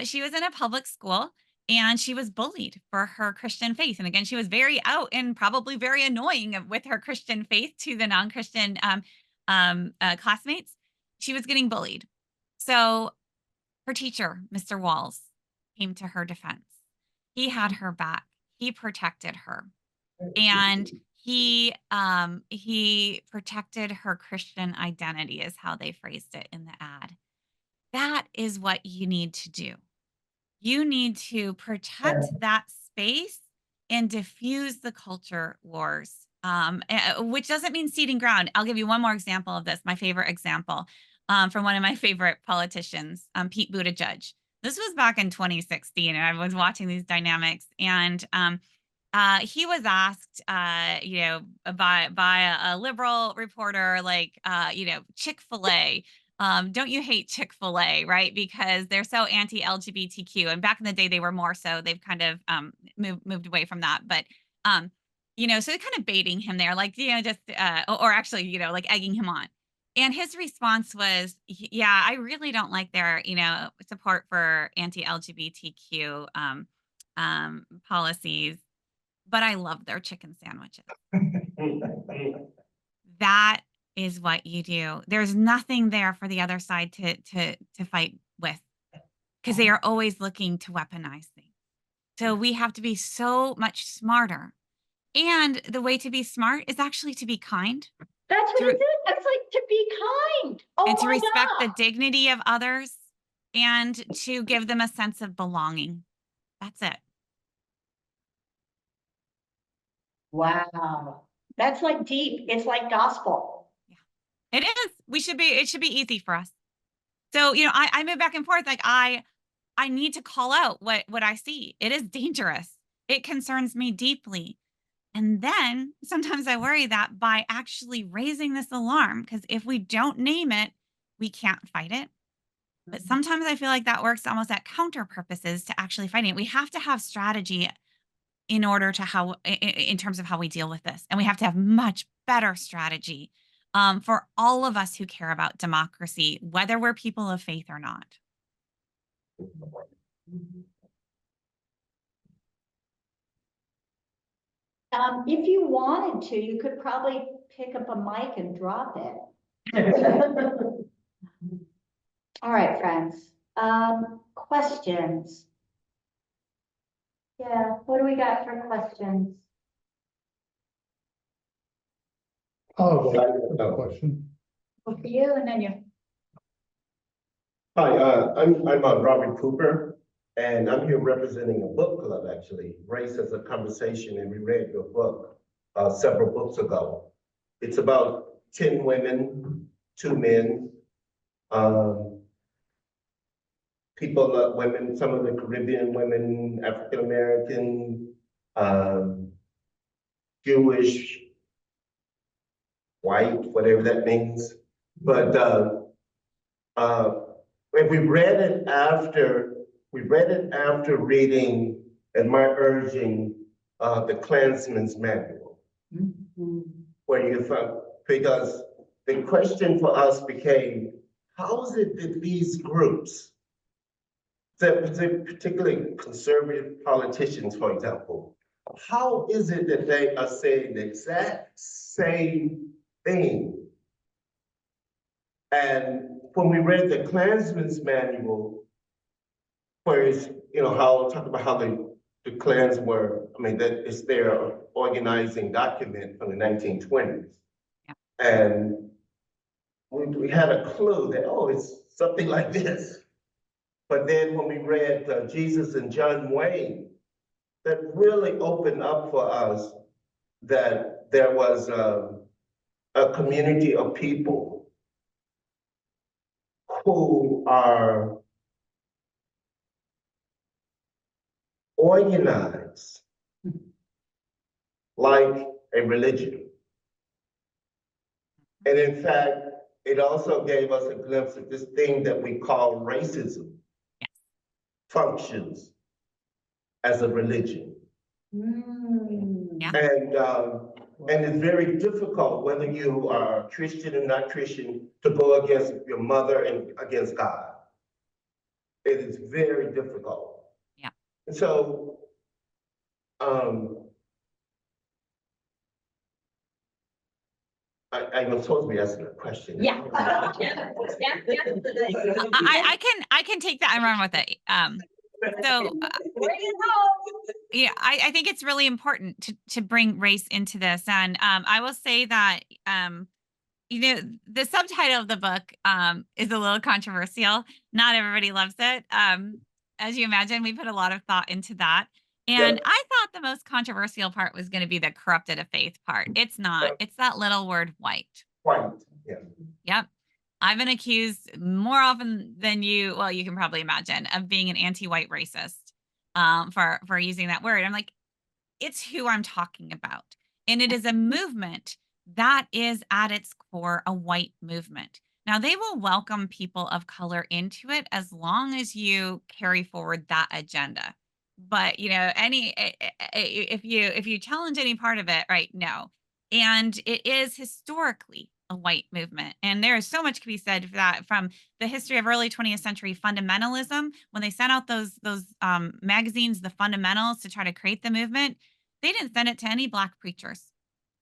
She was in a public school and she was bullied for her Christian faith. And again, she was very out and probably very annoying with her Christian faith to the non-Christian classmates. She was getting bullied. So her teacher, Mr. Walls, came to her defense. He had her back. He protected her. And he protected her Christian identity, is how they phrased it in the ad. That is what you need to do. You need to protect that space and diffuse the culture wars, which doesn't mean ceding ground. I'll give you one more example of this, my favorite example from one of my favorite politicians, Pete Buttigieg. This was back in 2016, and I was watching these dynamics, and he was asked, by a liberal reporter, like, Chick-fil-A. Don't you hate Chick-fil-A, right? Because they're so anti-LGBTQ. And back in the day, they were more so. They've kind of moved away from that. But, so they're kind of baiting him there, like, or actually, like egging him on. And his response was, yeah, I really don't like their, support for anti-LGBTQ policies, but I love their chicken sandwiches. That is what you do. There's nothing there for the other side to fight with, because they are always looking to weaponize things. So we have to be so much smarter. And the way to be smart is actually to be kind. That's what it is. That's like to be kind. And to respect the dignity of others and to give them a sense of belonging. That's it. Wow. That's like deep. It's like gospel. Yeah, it is. It should be easy for us. So, I move back and forth. Like I need to call out what I see. It is dangerous. It concerns me deeply. And then sometimes I worry that by actually raising this alarm, because if we don't name it, we can't fight it. But sometimes I feel like that works almost at counter purposes to actually fighting it. We have to have strategy in order to in terms of how we deal with this. And we have to have much better strategy for all of us who care about democracy, whether we're people of faith or not. If you wanted to, you could probably pick up a mic and drop it. All right, friends. Questions? Yeah, what do we got for questions? Oh, well, question. For you and then you. Hi, I'm Robert Cooper, and I'm here representing a book club, actually, Race as a Conversation, and we read your book several books ago. It's about 10 women, 2 men, people, women, some of the Caribbean women, African-American, Jewish, white, whatever that means. But and we read it after reading, at my urging, the Klansman's Manual, where you thought, because the question for us became, how is it that these groups, particularly conservative politicians, for example, how is it that they are saying the exact same thing And when we read the Klansman's manual, where it's, how talk about how the Klans were, that is their organizing document from the 1920s. Yeah. And we had a clue that, oh, it's something like this. But then when we read Jesus and John Wayne, that really opened up for us that there was a community of people who are organized like a religion. And in fact, it also gave us a glimpse of this thing that we call racism functions as a religion. Yeah. And it's very difficult, whether you are Christian or not Christian, to go against your mother and against God. It is very difficult. Yeah. And so, I was supposed to be asking a question. Yeah. I can take that and run with it. So yeah, I think it's really important to bring race into this. And I will say that the subtitle of the book is a little controversial. Not everybody loves it. As you imagine, we put a lot of thought into that. And Yep. I thought the most controversial part was going to be the corrupted of faith part. It's not. Yep. It's that little word white. White, yeah. Yep. I've been accused more often than you can probably imagine, of being an anti-white racist for using that word. I'm like, it's who I'm talking about. And it is a movement that is at its core a white movement. Now, they will welcome people of color into it as long as you carry forward that agenda. But if you challenge any part of it, right? No. And it is historically a white movement. And there is so much to be said for that, from the history of early 20th century fundamentalism, when they sent out those magazines, the fundamentals, to try to create the movement. They didn't send it to any Black preachers,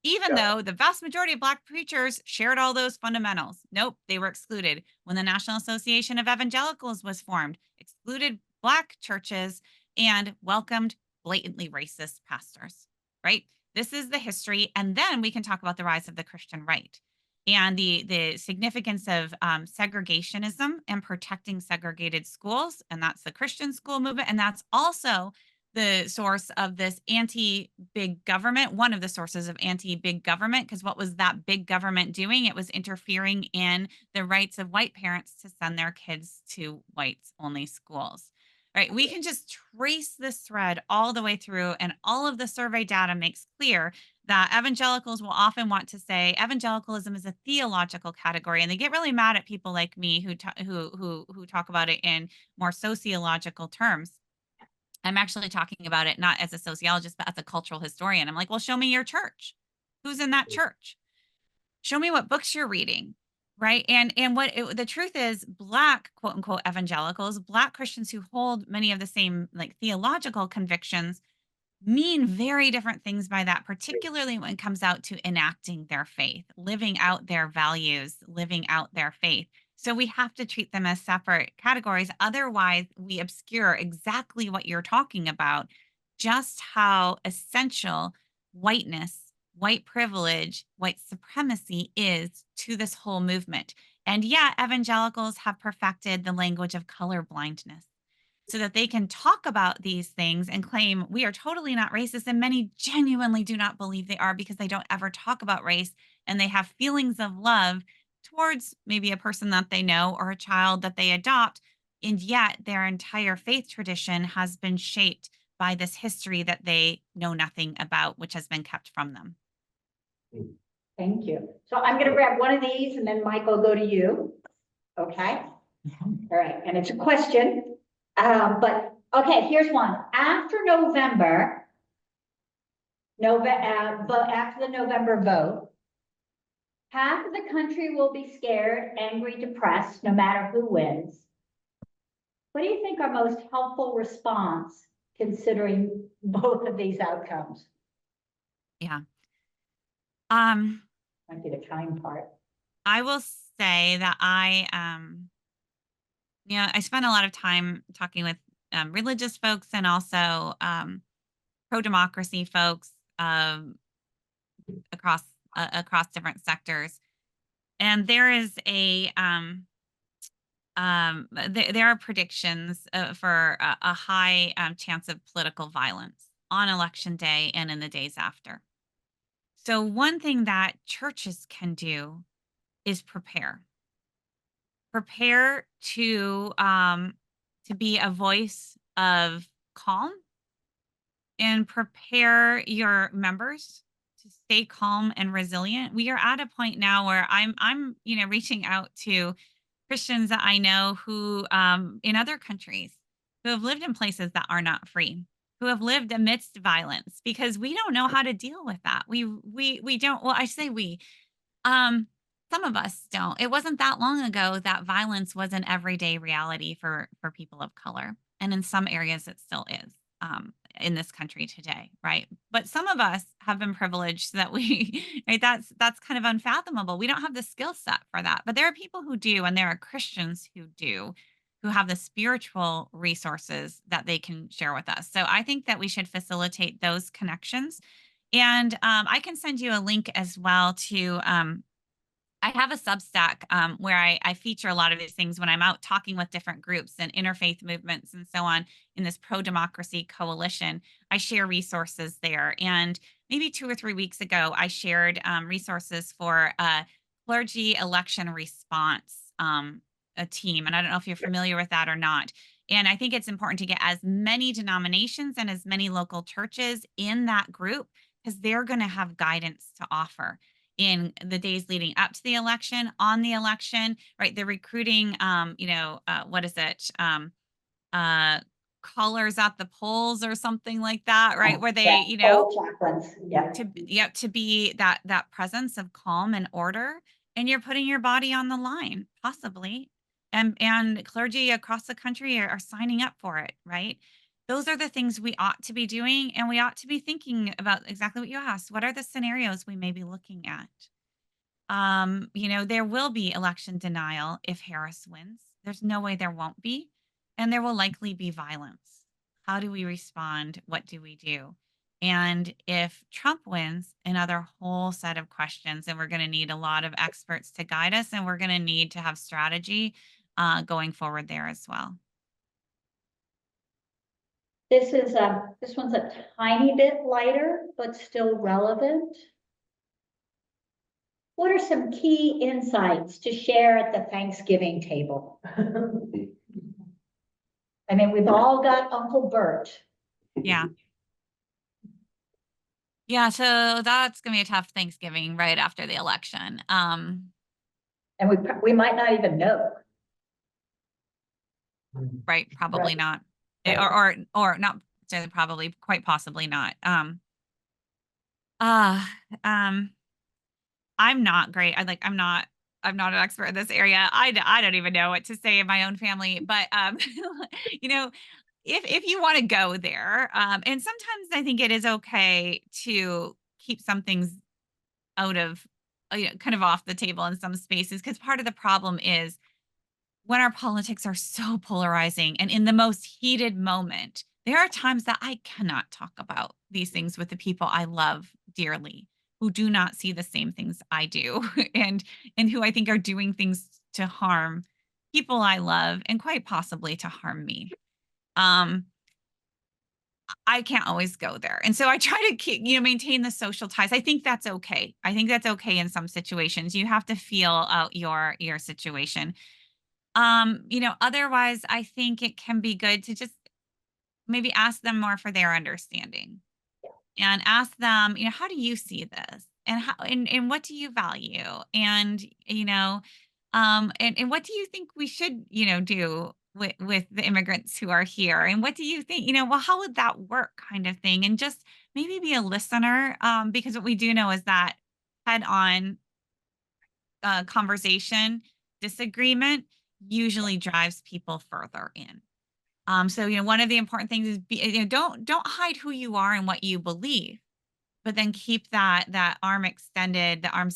even though the vast majority of Black preachers shared all those fundamentals. Nope, they were excluded. When the National Association of Evangelicals was formed, excluded Black churches and welcomed blatantly racist pastors, right? This is the history. And then we can talk about the rise of the Christian right and the significance of segregationism and protecting segregated schools. And that's the Christian school movement. And that's also the source of this anti-big government, one of the sources of anti-big government, because what was that big government doing? It was interfering in the rights of white parents to send their kids to whites-only schools. Right? We can just trace this thread all the way through, and all of the survey data makes clear that evangelicals will often want to say evangelicalism is a theological category, and they get really mad at people like me who talk about it in more sociological terms. I'm actually talking about it not as a sociologist, but as a cultural historian. I'm like, well, show me your church. Who's in that church? Show me what books you're reading, right? And the truth is, Black, quote unquote, evangelicals, Black Christians who hold many of the same like theological convictions, mean very different things by that, particularly when it comes out to enacting their faith, living out their values, living out their faith. So we have to treat them as separate categories. Otherwise, we obscure exactly what you're talking about, just how essential whiteness, white privilege, white supremacy is to this whole movement. And yet, evangelicals have perfected the language of color blindness so that they can talk about these things and claim we are totally not racist. And many genuinely do not believe they are, because they don't ever talk about race, and they have feelings of love towards maybe a person that they know or a child that they adopt. And yet their entire faith tradition has been shaped by this history that they know nothing about, which has been kept from them. Thank you. So I'm going to grab one of these, and then Mike will go to you. Okay. All right. And it's a question. But okay, here's one. After November, after the November vote, half of the country will be scared, angry, depressed, no matter who wins. What do you think our most helpful response, considering both of these outcomes? Yeah. Might be the kind part. I will say that I spend a lot of time talking with religious folks and also pro-democracy folks across across different sectors. And there is there are predictions for a high chance of political violence on election day and in the days after. So one thing that churches can do is prepare to be a voice of calm, and prepare your members to stay calm and resilient. We are at a point now where I'm reaching out to Christians that I know who in other countries who have lived in places that are not free, who have lived amidst violence, because we don't know how to deal with that. We don't. Well, I say we. Um, some of us don't. It wasn't that long ago that violence was an everyday reality for people of color, and in some areas it still is in this country today, right? But some of us have been privileged that we, right? That's kind of unfathomable. We don't have the skill set for that, but there are people who do, and there are Christians who do, who have the spiritual resources that they can share with us. So I think that we should facilitate those connections. And I can send you a link as well to I have a Substack where I feature a lot of these things when I'm out talking with different groups and interfaith movements and so on in this pro democracy coalition. I share resources there. And maybe 2 or 3 weeks ago, I shared resources for a clergy election response a team. And I don't know if you're familiar with that or not. And I think it's important to get as many denominations and as many local churches in that group, because they're going to have guidance to offer in the days leading up to the election, on the election, right? They're recruiting, what is it? Uh, Callers at the polls or something like that, right? Where they, All chaplains. Yeah. to be that presence of calm and order, and you're putting your body on the line, possibly. And clergy across the country are signing up for it, right? Those are the things we ought to be doing, and we ought to be thinking about exactly what you asked. What are the scenarios we may be looking at? There will be election denial if Harris wins. There's no way there won't be. And there will likely be violence. How do we respond? What do we do? And if Trump wins, another whole set of questions, and we're going to need a lot of experts to guide us, and we're going to need to have strategy going forward there as well. This one's a tiny bit lighter, but still relevant. What are some key insights to share at the Thanksgiving table? I mean, we've all got Uncle Bert. Yeah. Yeah, so that's going to be a tough Thanksgiving right after the election. And we might not even know. Right, probably Right. not. Right. Or not probably, quite possibly not. I'm not great. I'm not an expert in this area. I don't even know what to say in my own family, but you know, if you want to go there, and sometimes I think it is okay to keep some things out of, kind of off the table in some spaces, because part of the problem is when our politics are so polarizing and in the most heated moment, there are times that I cannot talk about these things with the people I love dearly, who do not see the same things I do, and who I think are doing things to harm people I love and quite possibly to harm me. Um, I can't always go there. And so I try to keep, maintain the social ties. I think that's okay. I think that's okay in some situations. You have to feel out your situation. Otherwise I think it can be good to just maybe ask them more for their understanding, and ask them, how do you see this? And how, and what do you value? And, and what do you think we should, do with the immigrants who are here? And what do you think, well, how would that work, kind of thing? And just maybe be a listener, because what we do know is that head on conversation, disagreement usually drives people further in. So one of the important things is don't hide who you are and what you believe, but then keep that arms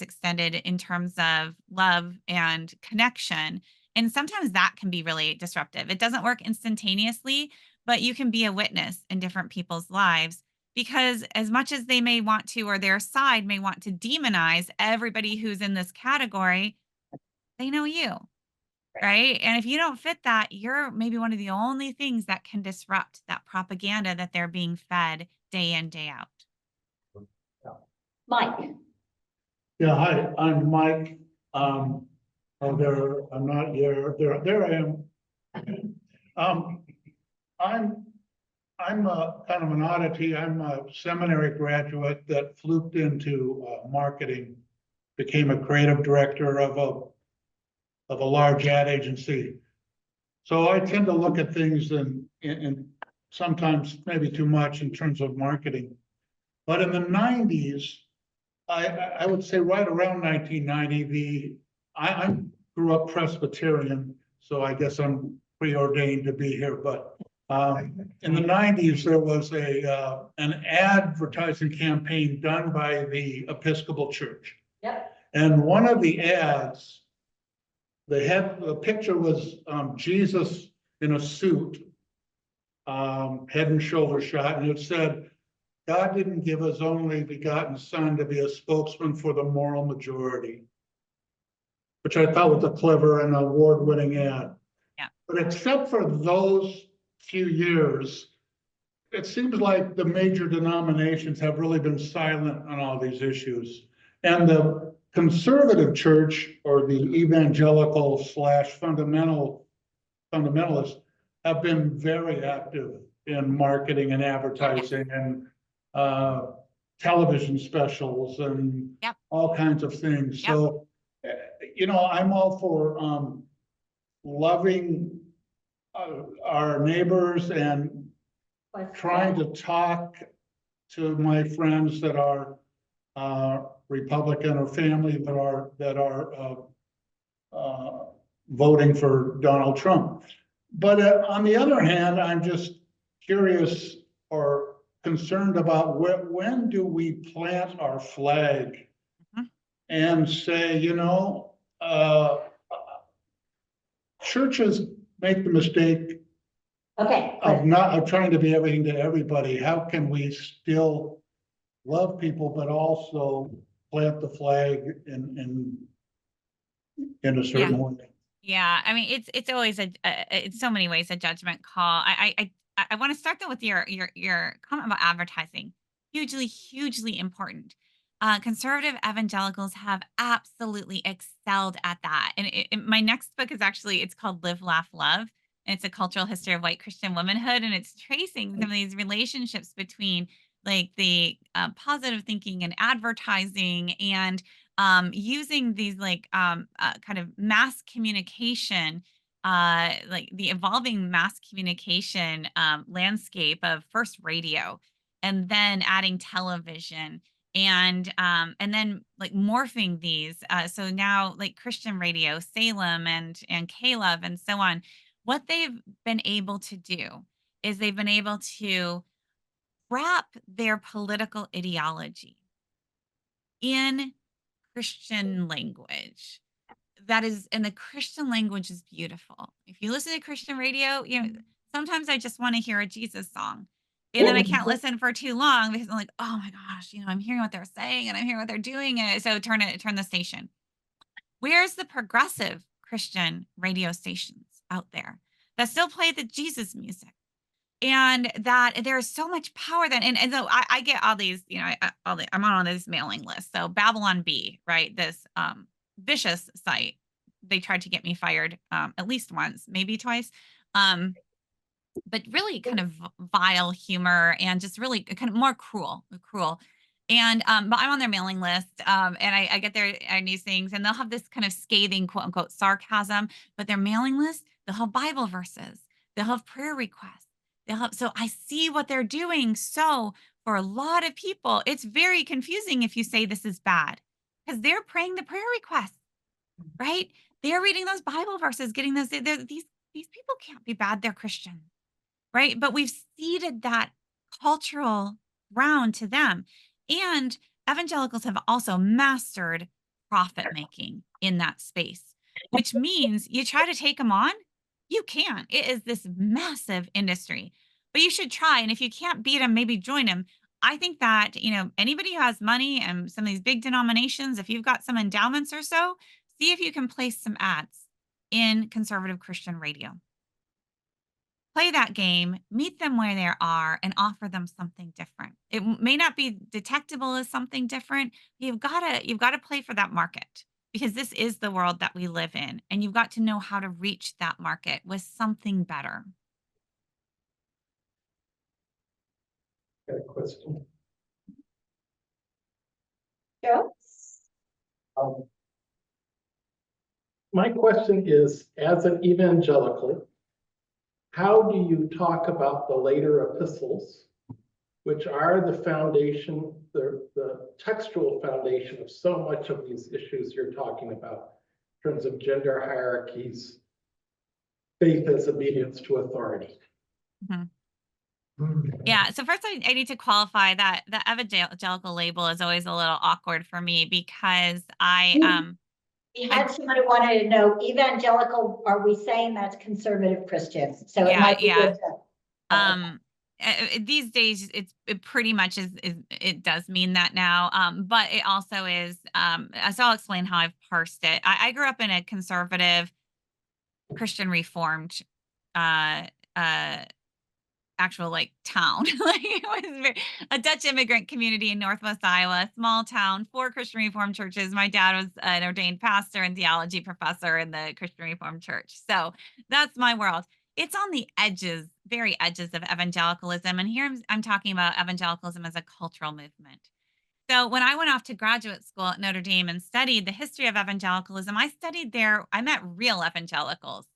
extended in terms of love and connection. And sometimes that can be really disruptive. It doesn't work instantaneously, but you can be a witness in different people's lives, because as much as they may want to, or their side may want to demonize everybody who's in this category, they know you, right? And if you don't fit that, you're maybe one of the only things that can disrupt that propaganda that they're being fed day in, day out. Mike. Yeah, hi, I'm Mike. I'm not here. There I am. I'm a kind of an oddity. I'm a seminary graduate that fluked into marketing, became a creative director of a large ad agency. So I tend to look at things in sometimes maybe too much in terms of marketing. But in the 90s, I would say right around 1990, I grew up Presbyterian, so I guess I'm preordained to be here. But in the 90s, there was an advertising campaign done by the Episcopal Church. Yep. And one of the ads, the picture was Jesus in a suit, head and shoulder shot, and it said, "God didn't give his only begotten son to be a spokesman for the moral majority," which I thought was a clever and award-winning ad. Yeah. But except for those few years, it seems like the major denominations have really been silent on all these issues. And the conservative church, or the evangelical / fundamentalists, have been very active in marketing and advertising and television specials and Yep. all kinds of things. Yep. So, I'm all for loving our neighbors and trying to talk to my friends that are Republican or family that are voting for Donald Trump. But on the other hand, I'm just curious or concerned about when do we plant our flag and say, churches make the mistake of trying to be everything to everybody. How can we still love people, but also plant the flag in a certain way? Yeah, I mean, it's always in so many ways a judgment call. I want to start though with your comment about advertising. Hugely important. Conservative evangelicals have absolutely excelled at that. And my next book is it's called Live, Laugh, Love. And it's a cultural history of white Christian womanhood. And it's tracing some of these relationships between like the positive thinking and advertising and using these kind of mass communication, like the evolving mass communication landscape of first radio and then adding television and then like morphing these. So now like Christian radio, Salem and Caleb and so on, what they've been able to do is they've been able to wrap their political ideology in Christian language. And the Christian language is beautiful. If you listen to Christian radio, sometimes I just want to hear a Jesus song. And then I can't listen for too long because I'm like, oh my gosh, I'm hearing what they're saying and I'm hearing what they're doing. So turn the station. Where's the progressive Christian radio stations out there that still play the Jesus music? And that there's so much power then. And so I get all these, I'm on this mailing list. So Babylon Bee, right? This vicious site. They tried to get me fired at least once, maybe twice. But really kind of vile humor and just really kind of more cruel. And but I'm on their mailing list and I get their news things and they'll have this kind of scathing quote unquote sarcasm, but their mailing list, they'll have Bible verses, they'll have prayer requests. So I see what they're doing. So for a lot of people, it's very confusing if you say this is bad because they're praying the prayer requests, right? They're reading those Bible verses, getting those. These people can't be bad. They're Christian, right? But we've ceded that cultural ground to them. And evangelicals have also mastered profit making in that space, which means you try to take them on, you can. It is this massive industry, but you should try. And if you can't beat them, maybe join them. I think that, anybody who has money and some of these big denominations, if you've got some endowments or so, see if you can place some ads in conservative Christian radio. Play that game, meet them where they are, and offer them something different. It may not be detectable as something different. You've got to play for that market, because this is the world that we live in, and you've got to know how to reach that market with something better. Got a question. Joe? My question is, as an evangelical, how do you talk about the later epistles, which are the foundation, the textual foundation of so much of these issues you're talking about, in terms of gender hierarchies, faith as obedience to authority? Mm-hmm. Yeah. So first, I need to qualify that the evangelical label is always a little awkward for me, because We had somebody wanted to know, evangelical, are we saying that's conservative Christians? So it Yeah, might be yeah. good to. These days it pretty much is it does mean that now. But it also is, so I'll explain how I've parsed it. I grew up in a conservative Christian Reformed actual town. It was a Dutch immigrant community in Northwest Iowa, small town, 4 Christian Reformed churches. My dad was an ordained pastor and theology professor in the Christian Reformed Church. So that's my world. It's on the edges, very edges of evangelicalism. And here I'm talking about evangelicalism as a cultural movement. So when I went off to graduate school at Notre Dame and studied the history of evangelicalism, I met real evangelicals.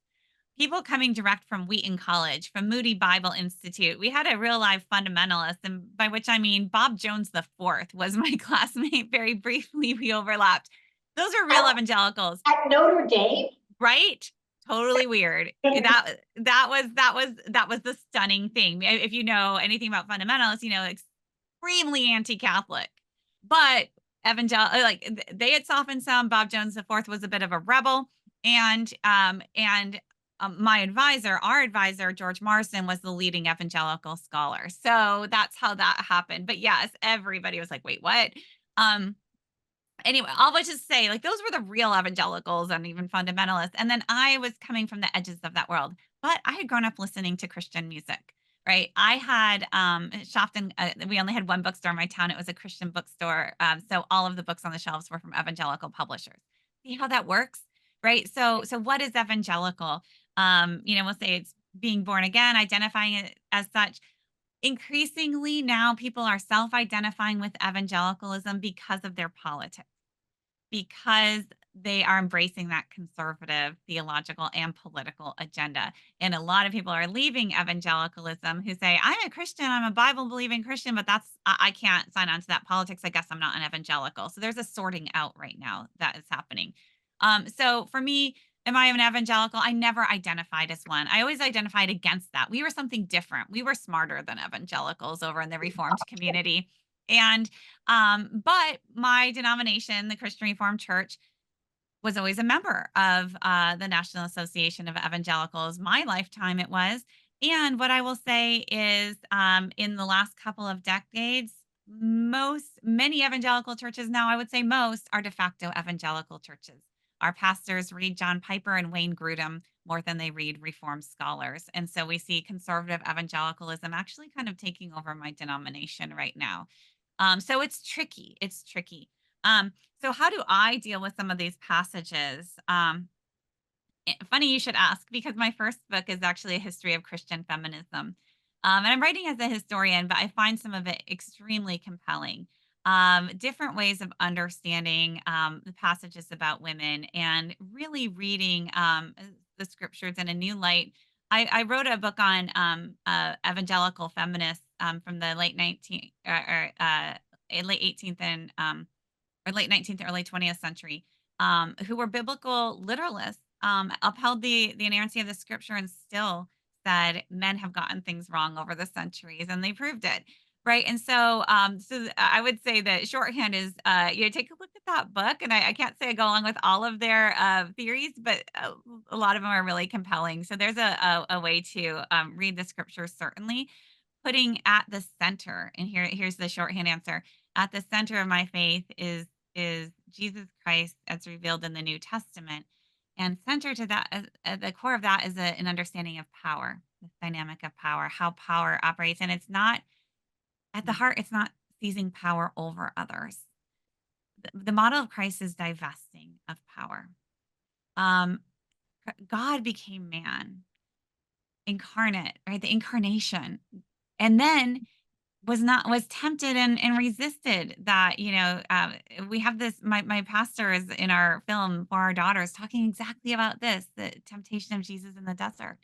People coming direct from Wheaton College, from Moody Bible Institute. We had a real live fundamentalist, and by which I mean Bob Jones IV was my classmate. Very briefly, we overlapped. Those are real evangelicals. At Notre Dame? Right? Totally weird. That was the stunning thing. If you know anything about fundamentalists, extremely anti-Catholic, but they had softened some. Bob Jones IV was a bit of a rebel, and my advisor, our advisor, George Marsden, was the leading evangelical scholar. So that's how that happened. But yes, everybody was like, wait, what? Anyway, I'll just say, those were the real evangelicals and even fundamentalists. And then I was coming from the edges of that world, but I had grown up listening to Christian music, right? I had shopped in, we only had one bookstore in my town. It was a Christian bookstore. So all of the books on the shelves were from evangelical publishers. See how that works, right? So what is evangelical? We'll say it's being born again, identifying it as such. Increasingly now people are self-identifying with evangelicalism because of their politics, because they are embracing that conservative theological and political agenda. And a lot of people are leaving evangelicalism who say, I'm a Christian, I'm a Bible believing Christian, but I can't sign on to that politics. I guess I'm not an evangelical. So there's a sorting out right now that is happening. So for me, am I an evangelical? I never identified as one. I always identified against that. We were something different. We were smarter than evangelicals over in the Reformed community. And, but my denomination, the Christian Reformed Church, was always a member of the National Association of Evangelicals. My lifetime it was. And what I will say is, in the last couple of decades, many evangelical churches now, I would say most, are de facto evangelical churches. Our pastors read John Piper and Wayne Grudem more than they read Reformed scholars. And so we see conservative evangelicalism actually kind of taking over my denomination right now. So it's tricky. It's tricky. So how do I deal with some of these passages? Funny you should ask, because my first book is actually a history of Christian feminism. And I'm writing as a historian, but I find some of it extremely compelling. Different ways of understanding the passages about women, and really reading the scriptures in a new light. I wrote a book on evangelical feminists from the late 19th late 18th and or late 19th, early 20th century, who were biblical literalists, upheld the inerrancy of the scripture, and still said men have gotten things wrong over the centuries, and they proved it. Right. And so, I would say that shorthand is, take a look at that book. And I can't say I go along with all of their theories, but a lot of them are really compelling. So there's a way to read the scriptures, certainly putting at the center. And here's the shorthand answer. At the center of my faith is Jesus Christ as revealed in the New Testament. And center to that, at the core of that is an understanding of power, the dynamic of power, how power operates. And it's not at the heart, it's not seizing power over others. The model of Christ is divesting of power. Um, God became man, incarnate, right? The incarnation. And then was tempted and resisted that, we have this, my pastor is in our film for our daughters talking exactly about this, the temptation of Jesus in the desert.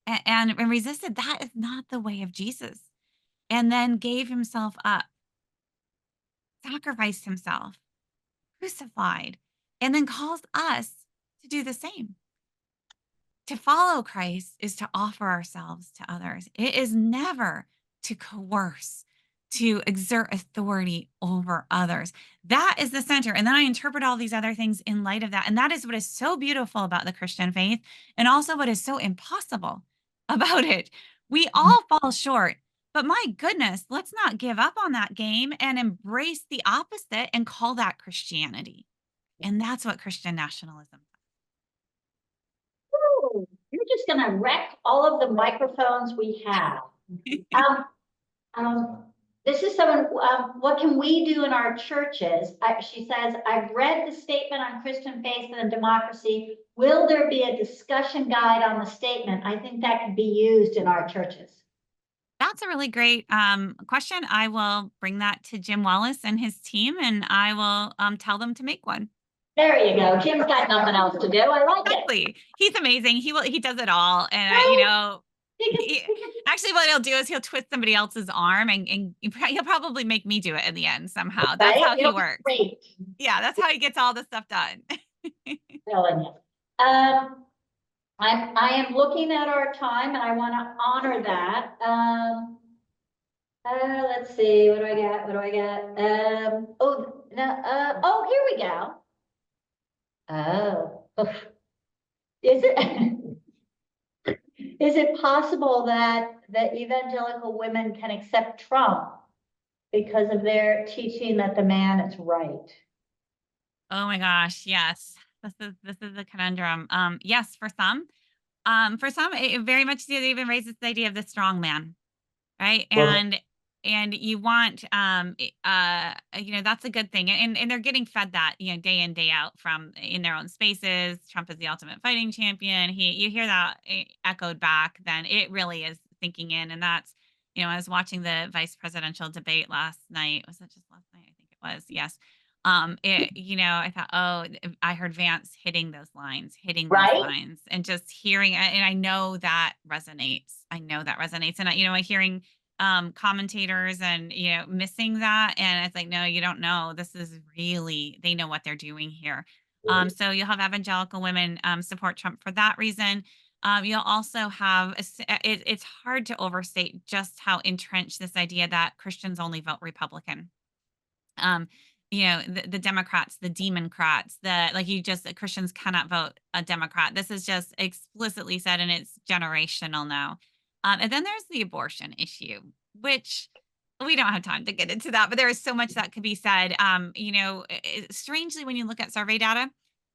And resisted. That is not the way of Jesus. And then gave himself up, sacrificed himself, crucified, and then calls us to do the same. To follow Christ is to offer ourselves to others. It is never to coerce, to exert authority over others. That is the center. And then I interpret all these other things in light of that. And that is what is so beautiful about the Christian faith, and also what is so impossible about it. We all fall short. But my goodness, let's not give up on that game and embrace the opposite and call that Christianity. And that's what Christian nationalism is. Ooh, you're just going to wreck all of the microphones we have. Um, this is someone, what can we do in our churches? She says, I've read the statement on Christian faith and democracy. Will there be a discussion guide on the statement? I think that could be used in our churches. That's a really great question. I will bring that to Jim Wallace and his team, and I will tell them to make one. There you go. Jim's got nothing else to do. I like it. Exactly. He's amazing. He does it all. And actually what he'll do is he'll twist somebody else's arm and he'll probably make me do it in the end somehow. That's how he works. Great. Yeah, that's how he gets all the stuff done. Telling you. I am looking at our time and I want to honor that. Let's see, what do I got? What do I got? Oh, here we go. Oh, is it possible that evangelical women can accept Trump because of their teaching that the man is right? Oh my gosh, yes. This is a conundrum. Yes, for some. For some, it very much even raises the idea of the strong man, right? Well, And you want that's a good thing. And they're getting fed that, day in, day out from in their own spaces. Trump is the ultimate fighting champion. You hear that echoed back, then it really is sinking in. And that's, I was watching the vice presidential debate last night. Was it just last night? I think it was. Yes. I thought, oh, I heard Vance hitting those lines, and just hearing, and I know that resonates. And I hearing commentators and missing that, and it's like, no, you don't know. This is really, they know what they're doing here. So you'll have evangelical women support Trump for that reason. You'll also have it's hard to overstate just how entrenched this idea that Christians only vote Republican. The Democrats, the Democrats, Christians cannot vote a Democrat. This is just explicitly said, and it's generational now. And then there's the abortion issue, which we don't have time to get into that, but there is so much that could be said. Strangely, when you look at survey data,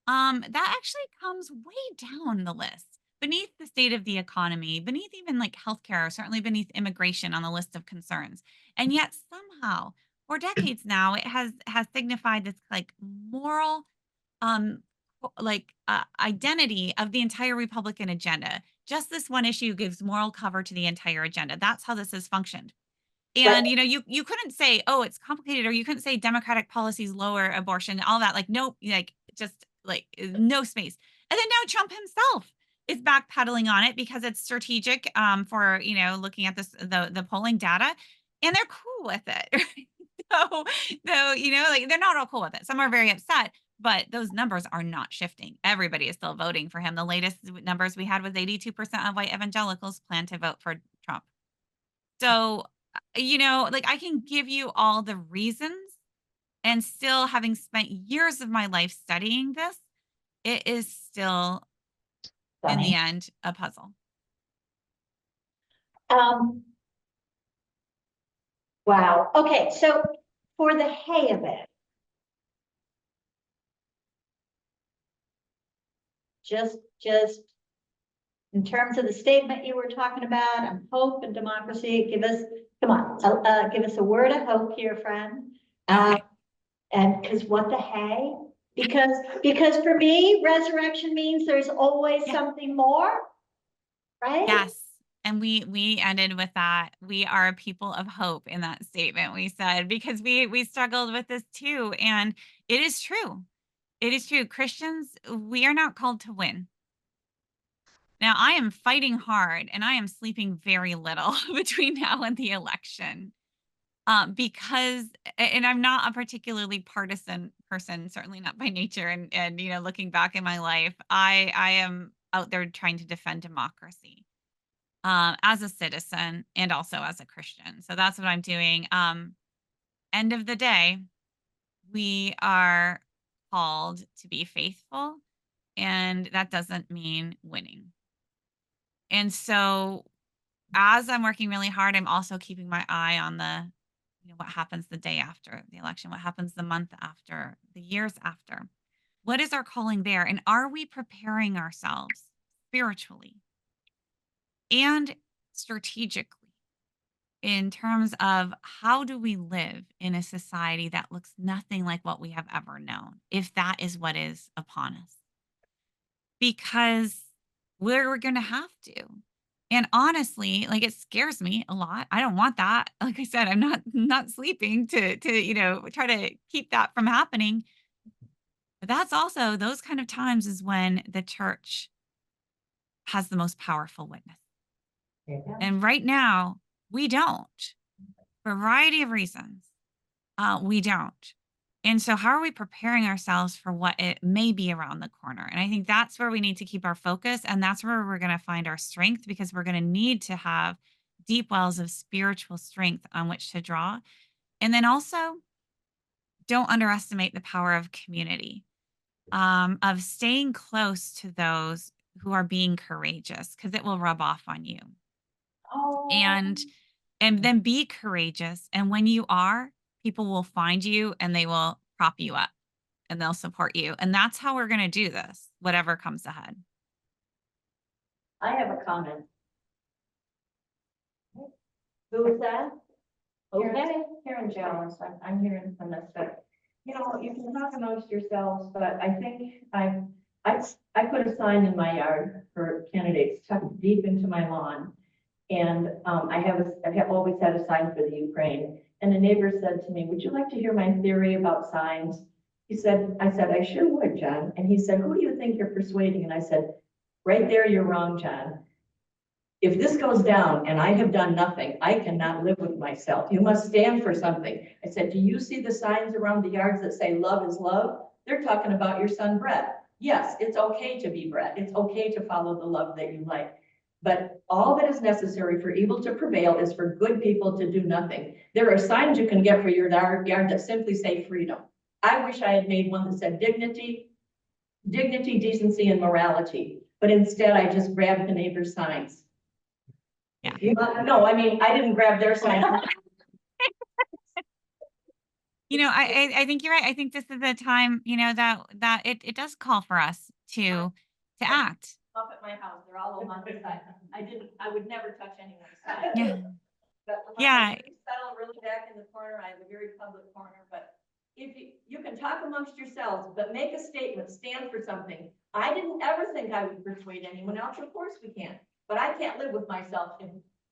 that actually comes way down the list, beneath the state of the economy, beneath even like healthcare, certainly beneath immigration on the list of concerns. And yet somehow, for decades now, it has signified this like moral identity of the entire Republican agenda. Just this one issue gives moral cover to the entire agenda. That's how this has functioned. And you couldn't say, oh, it's complicated, or you couldn't say Democratic policies lower abortion, all that. Like, nope, no space. And then now Trump himself is backpedaling on it because it's strategic for looking at the polling data, and they're cool with it. Right? So they're not all cool with it. Some are very upset, but those numbers are not shifting. Everybody is still voting for him. The latest numbers we had was 82% of white evangelicals plan to vote for Trump. So like I can give you all the reasons, and still having spent years of my life studying this, it is still in the end a puzzle. Wow. Okay, so for the hay of it, just in terms of the statement you were talking about, and hope and democracy, give us, come on, give us a word of hope here, friend. And because what the hay? Because for me, resurrection means there's always something more, right? Yes. And we ended with that. We are a people of hope in that statement we said, because we struggled with this too. And it is true. It is true. Christians, we are not called to win. Now, I am fighting hard and I am sleeping very little between now and the election. Because, and I'm not a particularly partisan person, certainly not by nature. And looking back in my life, I am out there trying to defend democracy as a citizen and also as a Christian. So that's what I'm doing. End of the day, we are called to be faithful, and that doesn't mean winning. And so as I'm working really hard, I'm also keeping my eye on what happens the day after the election, what happens the month after, the years after. What is our calling there? And are we preparing ourselves spiritually and strategically in terms of how do we live in a society that looks nothing like what we have ever known, if that is what is upon us? Because we're going to have to. And honestly, like, it scares me a lot. I don't want that. Like I said, I'm not sleeping to try to keep that from happening. But that's also, those kind of times is when the church has the most powerful witness. And right now, we don't. For a variety of reasons, we don't. And so how are we preparing ourselves for what it may be around the corner? And I think that's where we need to keep our focus. And that's where we're going to find our strength, because we're going to need to have deep wells of spiritual strength on which to draw. And then also, don't underestimate the power of community, of staying close to those who are being courageous, because it will rub off on you. And then be courageous. And when you are, people will find you and they will prop you up and they'll support you. And that's how we're going to do this, whatever comes ahead. I have a comment. Who is that? Okay. Karen Jones, I'm hearing from this, but you can talk amongst yourselves, but I think I put a sign in my yard for candidates tucked deep into my lawn. And I have always had a sign for the Ukraine. And a neighbor said to me, "Would you like to hear my theory about signs?" I said, "I sure would, John." And he said, "Who do you think you're persuading?" And I said, "Right there, you're wrong, John. If this goes down and I have done nothing, I cannot live with myself. You must stand for something." I said, "Do you see the signs around the yards that say love is love? They're talking about your son, Brett. Yes, it's okay to be Brett. It's okay to follow the love that you like. But all that is necessary for evil to prevail is for good people to do nothing. There are signs you can get for your yard that simply say freedom. I wish I had made one that said dignity, decency, and morality. But instead, I just grabbed the neighbor's signs." Yeah. No, I mean, I didn't grab their signs. I think you're right. I think this is the time, that it does call for us to act. Up at my house, they're all along the side. I would never touch anyone's side. Yeah. But Yeah. I settle really back in the corner. I have a very public corner, but if you can talk amongst yourselves, but make a statement, stand for something. I didn't ever think I would persuade anyone else. Of course we can't, but I can't live with myself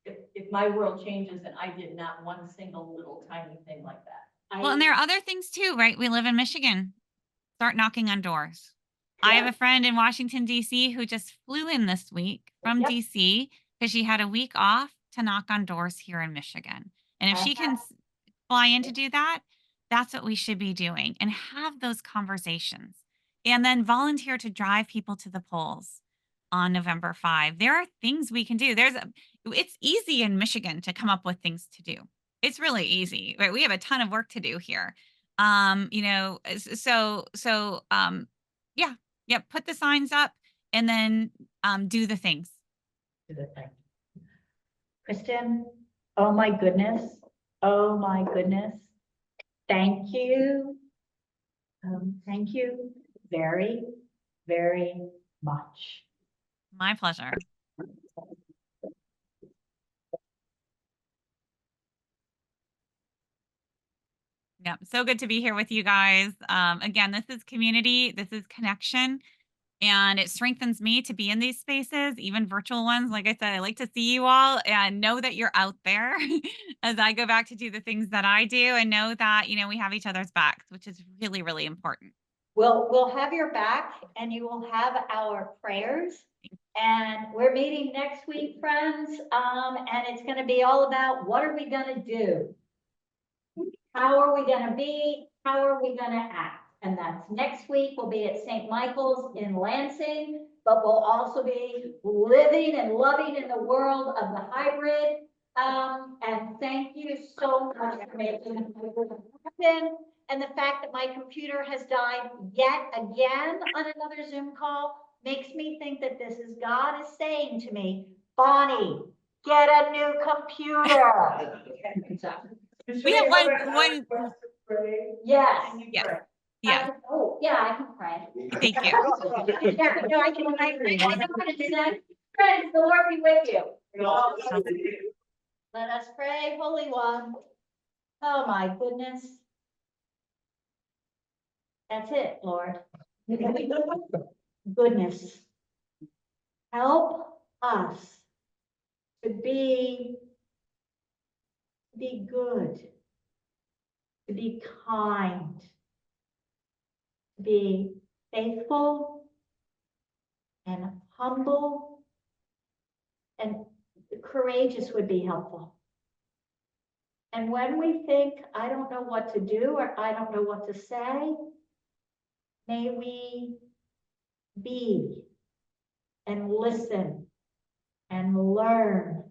if my world changes and I did not one single little tiny thing like that. Well, and there are other things too, right? We live in Michigan. Start knocking on doors. I have a friend in Washington, D.C. who just flew in this week from D.C. because she had a week off to knock on doors here in Michigan. And if she can fly in to do that, that's what we should be doing, and have those conversations. And then volunteer to drive people to the polls on November 5. There are things we can do. It's easy in Michigan to come up with things to do. it's really easy, right? We have a ton of work to do here. You know, yeah, yeah, put the signs up and then do the things. Do the thing. Kristen, oh my goodness. Oh my goodness. Thank you. Thank you very, very much. My pleasure. Yeah, so good to be here with you guys. Again, this is community, this is connection, and it strengthens me to be in these spaces, even virtual ones. Like I said, I like to see you all and know that you're out there as I go back to do the things that I do, and know that, you know, we have each other's backs, which is really, really important. We'll have your back, and you will have our prayers. And we're meeting next week, friends. And it's going to be all about what are we going to do? How are we going to be? How are we going to act? And that's next week. We'll be at St. Michael's in Lansing, but we'll also be living and loving in the world of the hybrid. And thank you so much for making it happen. And the fact that my computer has died yet again on another Zoom call makes me think that this is God is saying to me, Bonnie, get a new computer. We have one. Yes. Yes. Yes. Oh, yeah, I can pray. Thank you. Yeah, no, I can pray. I know what it says. Friends, the Lord be with you. Let us pray, Holy One. Oh, my goodness. That's it, Lord. Goodness. Help us to be good, to be kind, to be faithful and humble, and courageous would be helpful. And when we think, I don't know what to do, or I don't know what to say, may we be and listen and learn.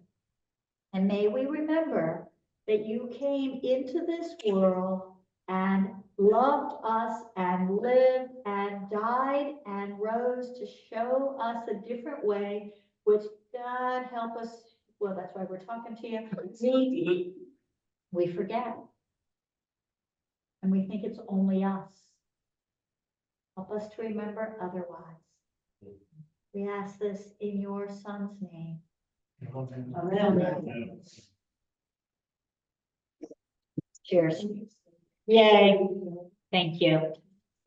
And may we remember that you came into this world and loved us and lived and died and rose to show us a different way, which God help us. Well, that's why we're talking to you. We forget. And we think it's only us. Help us to remember otherwise. We ask this in your Son's name. Amen. Cheers. Yay. Thank you.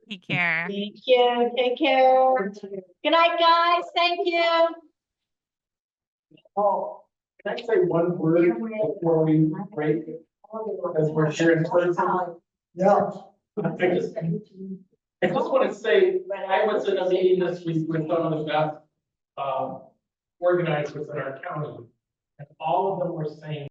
Take care. Thank you. Take care. Good night, guys. Thank you. Oh, can I say one word before we break? As we're sharing person. Yeah. I just want to say, I was in a meeting this week with some of the best organizers in our county, and all of them were saying